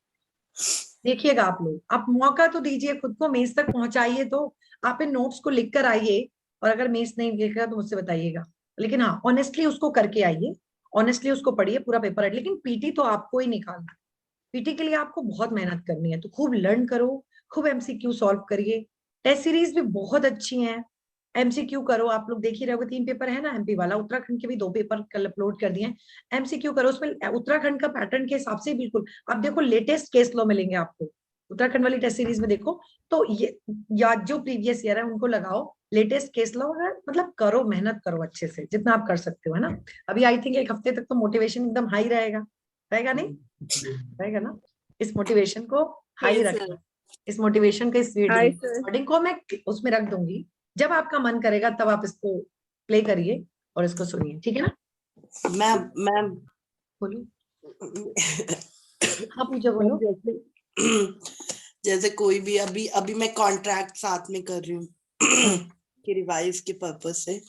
देखिएगा आप लोग, आप मौका तो दीजिए खुद को, मेंस तक पहुंचाइए। तो आप इन नोट्स को लिख कर आइए, और अगर मेंस नहीं निकलेगा तो मुझसे बताइएगा, लेकिन हाँ ऑनेस्टली उसको करके आइए, ऑनेस्टली उसको पढ़िए पूरा पेपर है। लेकिन पीटी तो आपको ही निकालना है, पीटी के लिए आपको बहुत मेहनत करनी है, तो खूब लर्न करो, खूब MCQ सॉल्व करिए। टेस्ट सीरीज भी बहुत अच्छी है, MCQ करो। आप लोग देख ही रहोगे 3 पेपर है ना MP वाला, उत्तराखंड के भी 2 पेपर कल अपलोड कर दिए। MCQ करो, उसमें उत्तराखंड का पैटर्न के हिसाब से बिल्कुल आप देखो, लेटेस्ट केस लॉ मिलेंगे आपको उत्तराखंड वाली टेस्ट सीरीज में। देखो तो ये, या जो प्रीवियस ईयर है उनको लगाओ, लेटेस्ट केस लॉ, मतलब करो, मेहनत करो अच्छे से जितना आप कर सकते हो, है ना। अभी आई थिंक 1 हफ्ते तक तो मोटिवेशन एकदम हाई रहेगा, रहेगा नहीं, रहेगा ना। इस मोटिवेशन को हाई रखना, इस मोटिवेशन के, इस रिकॉर्डिंग को मैं उसमें रख दूंगी, जब आपका मन करेगा तब आप इसको प्ले करिए और इसको सुनिए, ठीक है ना। मैम बोलो। हाँ पूजा बोलो। जैसे कोई भी, अभी मैं कॉन्ट्रैक्ट साथ में कर रही हूँ कि रिवाइज के पर्पज से,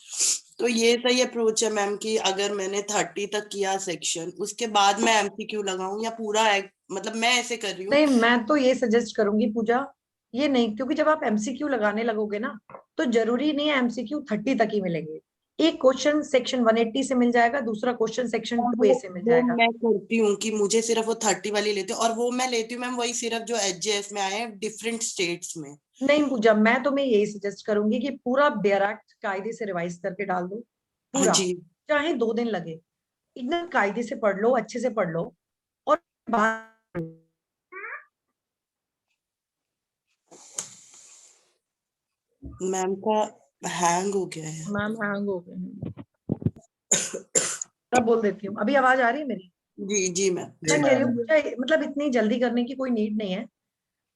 तो ये सही अप्रोच है मैम कि अगर मैंने 30 तक किया सेक्शन, उसके बाद मैं MCQ लगाऊं, या पूरा मतलब मैं ऐसे कर रही हूँ। नहीं, मैं तो ये सजेस्ट करूंगी पूजा, ये नहीं, क्योंकि जब आप MCQ लगाने लगोगे ना, तो जरूरी नहीं है MCQ 30 तक ही मिलेंगे। एक क्वेश्चन सेक्शन 180 से मिल जाएगा, दूसरा क्वेश्चन सेक्शन 2A से मिल जाएगा। मैं करती हूँ कि मुझे सिर्फ वो 30 वाली लेती हूँ, और वो मैं लेती हूँ मैम वही सिर्फ जो HJS में आए हैं डिफरेंट स्टेट्स में। नहीं पूजा, मैं तुम्हें यही सजेस्ट करूंगी कि पूरा बैराक्ट कायदे से रिवाइज करके डाल दो पूरा, चाहे 2 दिन लगे, एकदम कायदे से पढ़ लो, अच्छे से पढ़ लो। और मैम का हैंग हो गया है। मैम हैंग हो गए। तब बोल देती हूँ, अभी आवाज आ रही है मेरी? जी मैम। मैं कह रही हूँ मतलब इतनी जल्दी करने की कोई नीड नहीं है,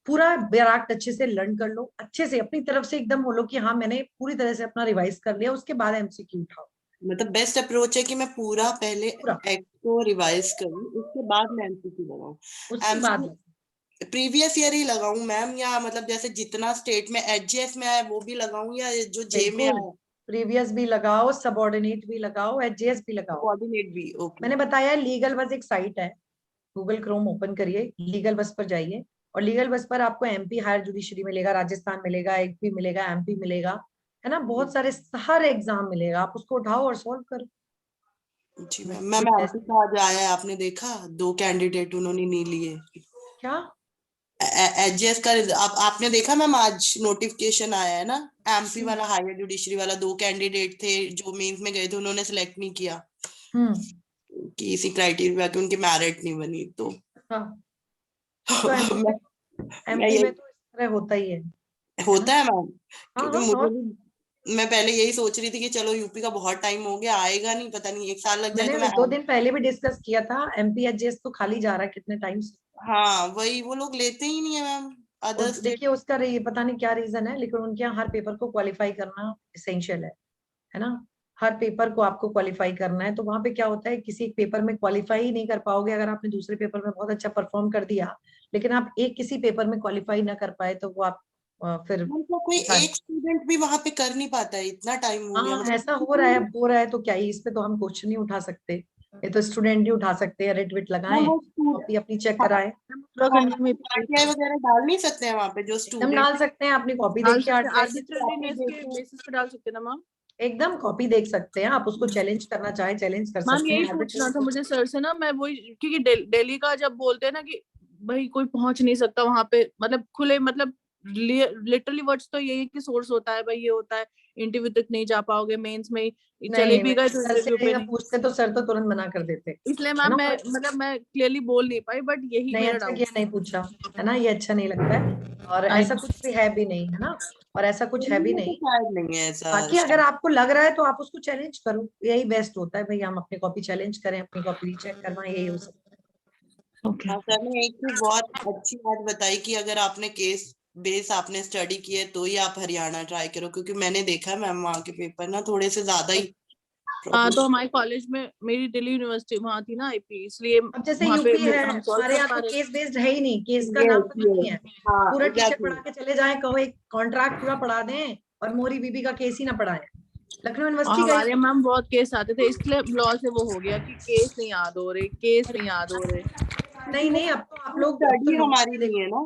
पूरा बैराक्ट अच्छे से लर्न कर लो, अच्छे से अपनी तरफ से एकदम बोलो कि हाँ मैंने पूरी तरह से अपना रिवाइज कर लिया, उसके बाद MCQ उठाओ। मतलब बेस्ट अप्रोच है कि मैं पूरा पहले एक्ट को रिवाइज करूं, उसके बाद मैं MCQ लगाऊं। उसके बाद प्रीवियस ईयर ही लगाऊं मैम, या मतलब जैसे जितना स्टेट में HJS में आया वो भी लगाऊं, या जो जे में आया? प्रीवियस भी लगाओ, सबऑर्डिनेट भी लगाओ, HJS भी लगाओ। सबऑर्डिनेट भी, ओके। मैंने बताया लीगल बस एक साइट है, गूगल क्रोम ओपन करिए, लीगल बस पर जाइए, और लीगल बस पर आपको एमपी हायर जुडिशरी मिलेगा, राजस्थान मिलेगा, एपी मिलेगा, एमपी मिलेगा, है ना, बहुत सारे हर एग्जाम मिलेगा, आप उसको उठाओ और सॉल्व करो। जी मैम एमपी का आज आया है, आपने देखा 2 कैंडिडेट उन्होंने नहीं लिए। क्या एचजीएस का आपने देखा मैम, आज नोटिफिकेशन आया है ना, एमपी वाला हायर जुडिशरी वाला 2 कैंडिडेट थे जो मेंस में गए थे, उन्होंने सिलेक्ट नहीं किया कि इसी क्राइटेरिया के उनकी मेरिट नहीं बनी। तो तो एमपी में तो इस तरह होता ही है मैम, क्योंकि हाँ, मुझे भी, मैं पहले यही सोच रही थी कि चलो यूपी का बहुत टाइम हो गया, आएगा नहीं, पता नहीं 1 साल लग जाए। तो मैंने मैं 2 दिन पहले भी डिस्कस किया था, एमपी एचजीएस तो खाली जा रहा है कितने टाइम से। हाँ वही, वो लोग लेते ही नहीं है मैम अदर स्टेट। देखिए उसका पता नहीं क्या रीजन है, लेकिन उनके यहाँ हर पेपर को क्वालिफाई करना इसेंशियल है ना, हर पेपर को आपको क्वालिफाई करना है। तो वहां पे क्या होता है, किसी एक पेपर में क्वालिफाई ही नहीं कर पाओगे, अगर आपने दूसरे पेपर में बहुत अच्छा परफॉर्म कर दिया, लेकिन आप किसी पेपर में क्वालिफाई ना कर पाए, तो वो आप फिर कोई एक स्टूडेंट भी वहां पे कर नहीं पाता है, इतना टाइम हो गया। हाँ ऐसा हो रहा है तो क्या ही, इस पे तो हम क्वेश्चन नहीं उठा सकते, ये तो स्टूडेंट ही उठा सकते हैं, रिट विट लगाएं, कॉपी अपनी चेक कराएं, वगैरह डाल नहीं सकते हैं वहाँ पे जो एकदम स्टूडेंट डाल सकते हैं, अपनी कॉपी डाल देखिए, सकते हैं, आर्बिट्रेरी के बेसिस पे डाल सकते हैं ना मैम, एकदम कॉपी देख सकते हैं आप, उसको चैलेंज करना चाहे चैलेंज कर मैम सकते यही हैं। पूछना था मुझे सर से ना, मैं वही, क्योंकि दिल्ली का जब बोलते हैं ना कि भाई कोई पहुंच नहीं सकता वहां पे, मतलब खुले, मतलब लिटरली वर्ड्स तो यही कि सोर्स होता है भाई, ये होता है, इंटरव्यू तक नहीं जा पाओगे, मेंस में चले भी गए तो इंटरव्यू पे नहीं। पूछते तो सर तो तुरंत मना कर देते, इसलिए मैम मैं क्लियरली बोल नहीं पाई, बट यही नहीं मेरा अच्छा डाउट किया नहीं पूछा, है ना, ये अच्छा नहीं लगता है, और ऐसा कुछ भी है भी नहीं, है ना, और ऐसा कुछ है भी नहीं। नहीं है ऐसा। बाकी अगर आपको लग रहा है तो आप उसको चैलेंज करो, यही बेस्ट होता है भाई, हम अपनी कॉपी चैलेंज करें, अपनी कॉपी चेक करवाएं, यही हो सकता है। हाँ सर ने एक चीज बहुत अच्छी बात बताई कि अगर आपने केस बेस आपने स्टडी किया तो ही आप हरियाणा ट्राई करो, क्योंकि मैंने देखा मैम वहाँ के पेपर ना थोड़े से ज्यादा ही। हाँ तो हमारे कॉलेज में, मेरी दिल्ली यूनिवर्सिटी वहाँ थी ना आईपी, इसलिए अब जैसे वहाँ पे यूपी है, हम सॉल्व हमारे कर यहाँ पा तो रहे। केस बेस्ड है ही नहीं, केस का नाम तो नहीं है, पूरा टीचर पढ़ा के चले जाए, कहो एक कॉन्ट्रैक्ट पूरा पढ़ा दें और मोरी बीबी का केस ही ना पढ़ाएं, लखनऊ यूनिवर्सिटी का हमारे मैम बहुत केस आते थे, इसलिए लॉ से वो हो गया कि केस नहीं याद हो रहे, केस नहीं याद हो रहे। नहीं अब तो आप लोग हमारी नहीं है ना,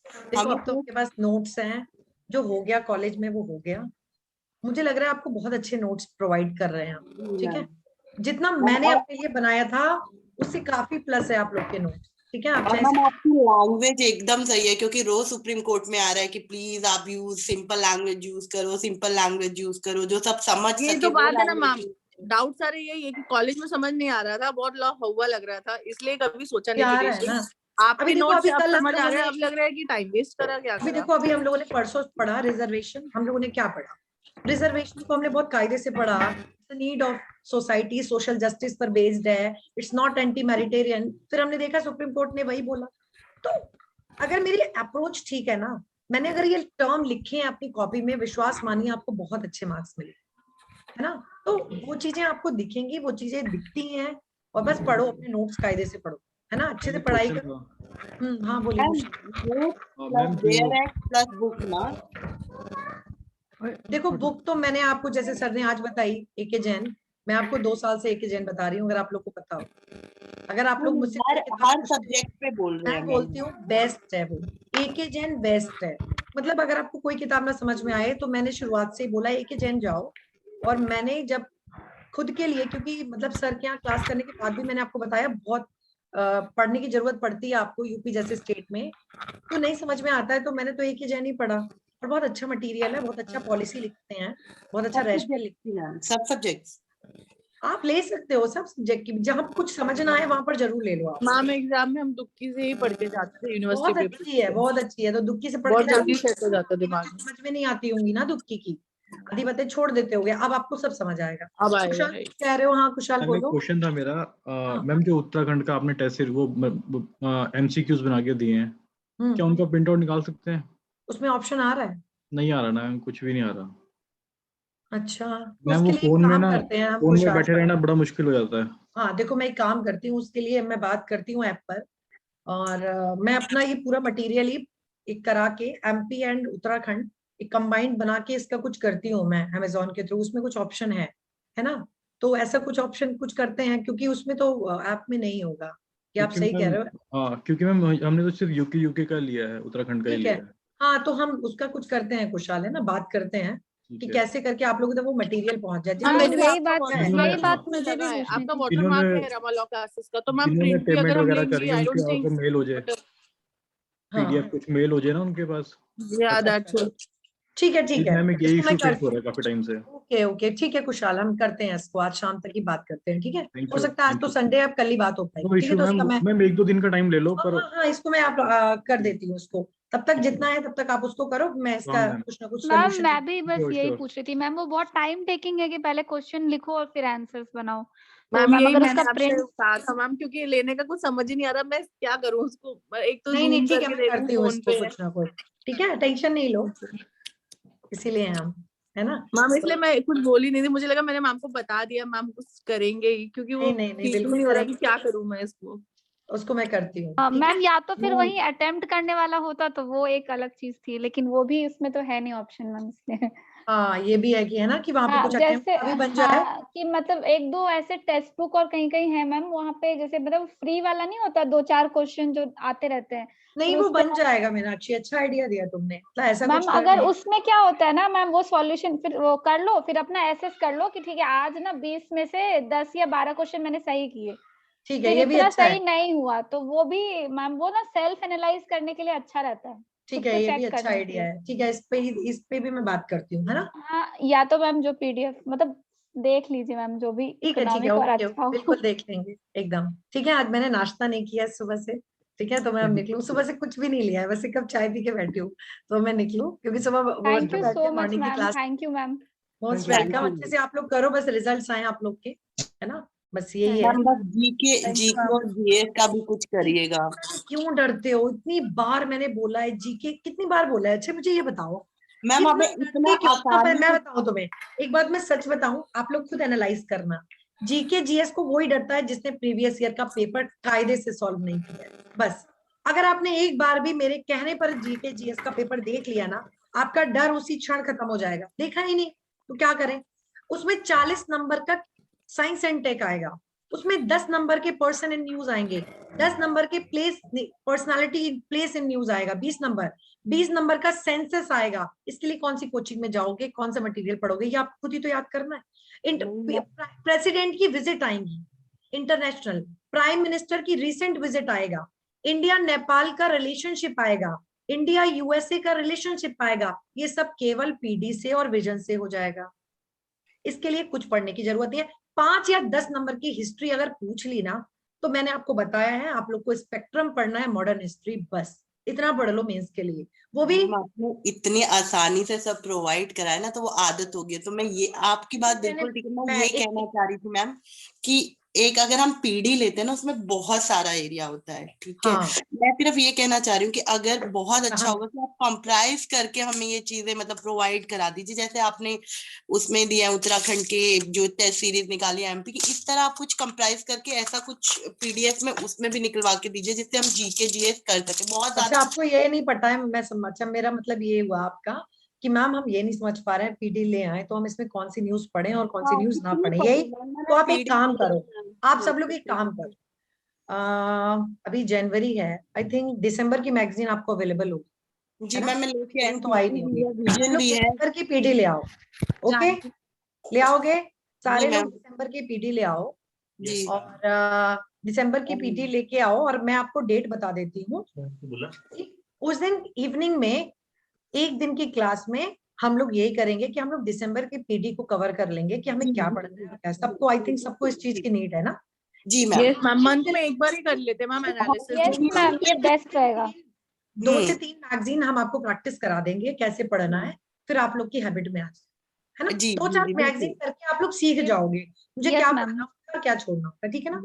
देखो अब तो आपके पास नोट्स हैं, जो हो गया कॉलेज में वो हो गया, मुझे लग रहा है आपको बहुत अच्छे नोट्स प्रोवाइड कर रहे हैं आप, ठीक है, जितना मैंने अपने लिए बनाया था उससे काफी प्लस है आप लोग के नोट्स, ठीक है। आप आपकी लैंग्वेज एकदम सही है, क्योंकि रोज सुप्रीम कोर्ट में आ रहा है कि प्लीज आप यूज सिंपल लैंग्वेज यूज करो, सिंपल लैंग्वेज यूज करो, जो सब समझ ये सके। तो बात है ना मैम, डाउट सारे यही है कि कॉलेज में समझ नहीं आ रहा था, बहुत हुआ लग रहा था, इसलिए कभी सोचा नहीं यार कि है ना, आपके नोट से अब समझ आ रहा है, अब लग रहा है कि टाइम वेस्ट करा क्या अभी करा। देखो अभी हम लोगों ने परसों पढ़ा रिजर्वेशन, हम लोगों ने क्या पढ़ा, रिजर्वेशन को हमने बहुत कायदे से पढ़ा, need of society, social justice पर बेस्ड है, इट्स नॉट एंटी मैरिटेरियन, फिर हमने देखा सुप्रीम कोर्ट ने वही बोला। तो अगर मेरी अप्रोच ठीक है ना, मैंने अगर ये टर्म लिखे हैं अपनी कॉपी में, विश्वास मानिए आपको बहुत अच्छे मार्क्स मिले, है ना, तो वो चीजें आपको दिखेंगी, वो चीजें दिखती हैं, और बस पढ़ो, अपने नोट्स कायदे से पढ़ो, है ना, अच्छे से पढ़ाई करो। हाँ बोलिए। प्लस बुक ना, देखो बुक तो मैंने आपको, जैसे सर ने आज बताई एके जैन, मैं आपको 2 साल से एके जैन बता रही हूँ, अगर आप लोग को पता हो, अगर आप लोग मुझसे हर सब्जेक्ट पे बोल रहे हैं, मैं बोलती हूँ बेस्ट है वो, एके जैन बेस्ट है, मतलब अगर आपको कोई किताब ना समझ में आए तो मैंने शुरुआत से ही बोला एके जैन जाओ, और मैंने जब खुद के लिए, क्योंकि मतलब सर के यहाँ क्लास करने के बाद भी मैंने आपको बताया बहुत पढ़ने की जरूरत पड़ती है आपको यूपी जैसे स्टेट में, तो नहीं समझ में आता है, तो मैंने तो एके जैन ही पढ़ा, और बहुत अच्छा मटेरियल है, बहुत अच्छा पॉलिसी लिखते हैं, बहुत अच्छा रैशनल लिखते हैं, सब सब्जेक्ट्स आप ले सकते हो, सब सब्जेक्ट की, जहां कुछ समझ ना आए वहां पर जरूर ले लो आप। मैम एग्जाम में हम दुक्की से ही पढ़ के जाते थे यूनिवर्सिटी बहुत पेपर, अच्छी है, बहुत अच्छी है, तो दुक्की से पढ़ बहुत के जल्दी सेट हो जाता दिमाग में, समझ में नहीं आती होंगी ना दुक्की की, आधी बातें छोड़ देते होगे, अब आपको सब समझ आएगा। अब आएगा। कुशाल कह रहे हो, हाँ कुशाल बोलो। क्वेश्चन था मेरा, मैम जो उत्तराखंड का आपने टेस्ट सीरीज वो एमसीक्यूज बना के दिए हैं, क्या उनका प्रिंट आउट निकाल सकते हैं? उसमें ऑप्शन आ रहा है? नहीं आ रहा ना, कुछ भी नहीं आ रहा। अच्छा, तो मैम उसके वो लिए फोन में काम ना, करते हैं हम, फोन में कुशाल, बैठे रहना बड़ा मुश्किल हो जाता है। हाँ देखो मैं एक काम करती हूँ, उसके लिए मैं बात करती हूँ ऐप पर, और मैं अपना ये पूरा मटेरियल ही एक करा के एमपी एंड उत्तराखंड एक कंबाइंड बना के इसका कुछ करती हूँ मैं अमेजोन के थ्रू, उसमें कुछ ऑप्शन है ना, तो ऐसा कुछ ऑप्शन कुछ करते हैं, क्योंकि उसमें तो ऐप में नहीं होगा, ये आप सही कह रहे हो। हाँ, क्योंकि मैम हमने तो सिर्फ यूके का लिया है, उत्तराखंड का ही ठीक लिया है, है। हाँ तो हम उसका कुछ करते हैं कुशाल, है ना, बात करते हैं कि कैसे करके आप लोगों तक वो मटेरियल पहुंच जाए। हाँ, जिसमें यही बात मुझे भी लगा है पूछनी आपका थी। वाटरमार्क है रमा लॉ क्लासेस का, तो मैम जिन्होंने प्रिंट भी अगर पेमेंट हम वगैरह लेंगे करी आई है डोंट उनके थिंक अगर मेल हो जाए, पीडीएफ कुछ मेल हो जाए ना उनके पास। या दैट्स ठीक है ठीक है, मैम एक यही इसको मैं इशू फेस करती हो रहा है काफी टाइम से। ओके ओके ठीक है कुशाल, हम करते हैं इसको, आज शाम तक ही बात करते हैं, ठीक है। Thank हो you, सकता है आज thank तो you. संडे, अब कल ही बात हो नो पाएगी, ठीक है। इशू तो मैम, उसका मैं मैम 1-2 दिन का टाइम ले लो, पर हाँ इसको मैं आप कर देती हूँ उसको, तब तक जितना है तब तक आप उसको करो, मैं इसका हाँ, मैम। कुछ ना कुछ मैम सोल्यूशन। मैं भी बस Sure, यही sure. पूछ रही थी मैम, वो बहुत टाइम टेकिंग है कि पहले क्वेश्चन लिखो और फिर आंसर्स बनाओ, तो मैम मैम यही अगर मैंने उसका आपसे प्रिंट कहा था मैम, क्योंकि लेने का कुछ समझ ही नहीं आ रहा मैं क्या करूँ उसको, एक तो नहीं जूम ठीक है, करके मैं देखूं करती हूँ फोन इसको पे। कुछ ना कुछ, ठीक है, टेंशन नहीं लो, इसीलिए हम, है ना मैम इसलिए मैं कुछ बोली नहीं थी, मुझे लगा मैंने मैम को बता दिया, मैम कुछ करेंगे ही, क्योंकि वो नहीं ठीक बिल्कुल नहीं हो रहा कि करेंगे, क्या करूँ मैं इसको। उसको मैं करती हूँ, ठीक है। मैम या तो फिर वही अटेम्प्ट करने वाला होता तो वो एक अलग चीज थी, लेकिन वो भी इसमें तो है नहीं ऑप्शन मैम, इसलिए हाँ ये भी है कि, है ना, कि वहाँ पे हाँ कुछ जैसे अटेम्प्ट भी बन जाए। हाँ कि मतलब एक दो ऐसे टेक्स्ट बुक और कहीं कहीं है मैम वहाँ पे, जैसे मतलब फ्री वाला नहीं होता, 2-4 क्वेश्चन जो आते रहते हैं, नहीं फिर वो उसके बन जाएगा मीनाक्षी, अच्छा आइडिया दिया तुमने, मतलब ऐसा मैम कुछ कर अगर नहीं। उसमें क्या होता है ना मैम, वो सॉल्यूशन फिर वो कर लो, फिर अपना एसेस कर लो कि ठीक है आज ना 20 में से 10 या 12 क्वेश्चन मैंने सही किए, ठीक है, फिर ये भी इतना अच्छा है, सही नहीं हुआ तो वो भी मैम वो ना सेल्फ एनालाइज करने के लिए अच्छा रहता है, ठीक खुद है, को ये भी चेक अच्छा करने के आइडिया लिए। है, ठीक है, इस पे भी मैं बात करती हूँ, है ना। हाँ या तो मैम जो पीडीएफ मतलब देख लीजिए मैम, जो भी ठीक है इकोनॉमिक और ओके अच्छा हो। बिल्कुल देख लेंगे एकदम, ठीक है। आज मैंने नाश्ता नहीं किया सुबह से, ठीक है, तो मैं अब निकलूँ, सुबह से कुछ भी नहीं लिया है, बस एक कप चाय पी के बैठी हूँ, तो मैं निकलूँ क्योंकि सुबह वो थैंक जो यू बैठते सो हैं मच मॉर्निंग की ma'am, class. Thank you ma'am. Most Thank welcome, you. अच्छे से आप लोग करो, बस रिजल्ट्स आए आप लोग के, है ना, बस यही है। मैम बस जीके और जीएस का भी कुछ करिएगा। क्यों डरते हो, इतनी बार मैंने बोला है जीके, कितनी बार बोला है, अच्छा मुझे ये बताओ मैम अब इतने इतना डरते क्यों? आसानी मैं से बताऊं तुम्हें एक बात, मैं सच बताऊं, आप लोग खुद एनालाइज करना, जीके जीएस को वही डरता है जिसने प्रीवियस ईयर का पेपर कायदे से सॉल्व नहीं किया है। बस अगर आपने एक बार भी मेरे कहने पर जीके जीएस का पेपर देख लिया ना, आपका डर उसी क्षण खत्म हो जाएगा। देखा ही नहीं तो क्या करें, उसमें 40 नंबर का साइंस एंड टेक आएगा, उसमें 10 नंबर के पर्सन इन न्यूज आएंगे, 10 नंबर के place personality place in news आएगा, 20 नंबर का सेंसस आएगा। इसके लिए कौन सी कोचिंग में जाओगे, कौन सा मटेरियल पढ़ोगे, ये आप खुद ही तो याद करना है। प्रेसिडेंट की विजिट आएंगी इंटरनेशनल, प्राइम मिनिस्टर की रिसेंट विजिट आएगा, इंडिया नेपाल का रिलेशनशिप आएगा, इंडिया यूएसए का रिलेशनशिप आएगा, ये सब केवल पीडी से और विजन से हो जाएगा। इसके लिए कुछ पढ़ने की जरूरत नहीं है। 5 या 10 नंबर की हिस्ट्री अगर पूछ ली ना, तो मैंने आपको बताया है, आप लोग को स्पेक्ट्रम पढ़ना है, मॉडर्न हिस्ट्री, बस इतना पढ़ लो मेंस के लिए, वो भी आपने इतनी आसानी से सब प्रोवाइड कराया ना, तो वो आदत हो गई। तो मैं ये आपकी बात बिल्कुल ठीक है, मैं ये कहना चाह रही थी मैम कि एक अगर हम पीडी लेते हैं ना, उसमें बहुत सारा एरिया होता है, ठीक है। मैं सिर्फ ये कहना चाह रही हूँ कि अगर बहुत अच्छा होगा कि आप कंप्राइज करके हमें ये चीजें मतलब प्रोवाइड करा दीजिए, जैसे आपने उसमें दिया उत्तराखंड के जो टेस्ट सीरीज निकाली है एमपी की, इस तरह आप कुछ कंप्राइज करके ऐसा कुछ पीडीएफ में उसमें भी निकलवा के दीजिए, जिससे हम जीके जीएस कर सके। बहुत अच्छा ज्यादा आपको ये नहीं पता है, मैं समझ, अच्छा मेरा मतलब ये हुआ आपका कि मैम हम ये नहीं समझ पा रहे हैं, पीडी ले आए तो हम इसमें कौन सी न्यूज पढ़ें और कौन सी न्यूज ना पढ़ें, यही तो आप एक काम करो, आप सब लोग एक काम करो, अभी जनवरी है, आई थिंक दिसंबर की मैगजीन आपको अवेलेबल होगी, जी मैम, मैं लेके आई तो आई नहीं होगी, विजन भी है, दिसंबर की पीडी ले आओ, ओके ले आओगे, सारे लोग दिसंबर की पीडी ले आओ, और दिसंबर की पीडी लेके आओ, और मैं आपको डेट बता देती हूँ, उस दिन इवनिंग में एक दिन की क्लास में हम लोग यही करेंगे कि हम लोग दिसंबर के पीडी को कवर कर लेंगे कि हमें क्या पढ़ना है। सबको आई थिंक सबको इस चीज की नीड है ना। जी मैम, यस मैम, मंथ में एक बार ही कर लेते हैं मैम एनालिसिस। यस मैम, ये बेस्ट रहेगा। 2 से 3 मैगजीन हम आपको प्रैक्टिस करा देंगे कैसे पढ़ना है, फिर आप लोग की हैबिट में आ जाए, है ना। 2-4 मैगजीन करके आप लोग सीख जाओगे मुझे क्या पढ़ना होगा क्या छोड़ना होगा, ठीक है ना।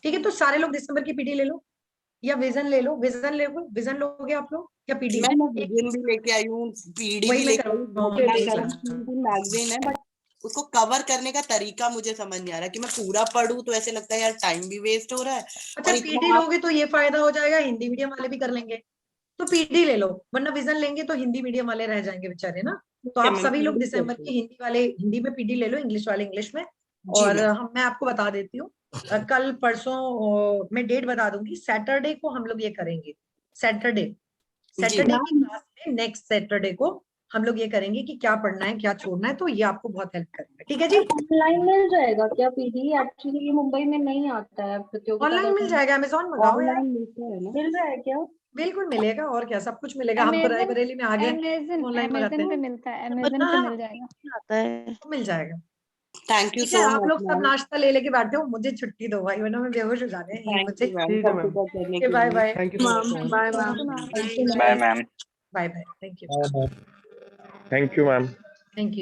ठीक है, तो सारे लोग दिसंबर की पीडी ले लो, या विजन ले लो, विजन लोगे आप लोग या पीडी? मैं विजन भी लेके आई हूँ, पीडी भी लेके आई हूँ, मैगजीन है, बट उसको कवर करने का तरीका मुझे समझ नहीं आ रहा कि मैं पूरा पढूं, तो ऐसे लगता है यार टाइम भी वेस्ट हो रहा है। अच्छा पीडी लोगे तो ये फायदा हो जाएगा, हिंदी मीडियम वाले भी कर लेंगे, तो पीडी ले लो, वरना विजन लेंगे तो हिंदी मीडियम वाले रह जाएंगे बेचारे ना। तो आप सभी लोग दिसंबर की हिंदी वाले हिंदी में पीडी ले लो, इंग्लिश वाले इंग्लिश में, और मैं आपको बता देती हूँ कल परसों मैं डेट बता दूंगी, सैटरडे को हम लोग ये करेंगे। सैटरडे की क्लास में नेक्स्ट सैटरडे को हम लोग ये करेंगे कि क्या पढ़ना है क्या छोड़ना है, तो ये आपको बहुत हेल्प करेगा। ठीक है जी। ऑनलाइन मिल जाएगा क्या पीडी? एक्चुअली ये मुंबई में नहीं आता है प्रतियोगिता। ऑनलाइन मिल जाएगा, अमेज़न मंगाओ यार। मिल रहा है क्या? बिल्कुल मिलेगा, और क्या, सब कुछ मिलेगा। हम तो रायबरेली में आ गए, ऑनलाइन मंगाते अमेज़न पे हैं। मिलता है, अमेज़न पे मिल जाएगा। आता है। मिल जाएगा। थैंक यू ठीक है, सो आप मच लोग सब नाश्ता ले लेके बैठे हो, मुझे छुट्टी दो भाई, वरना मैं बेहोश हो जाने हैं मुझे। ठीक है ma'am, bye bye. Thank you so much. Bye bye ma'am. Bye bye, thank you. Thank you ma'am. Thank you.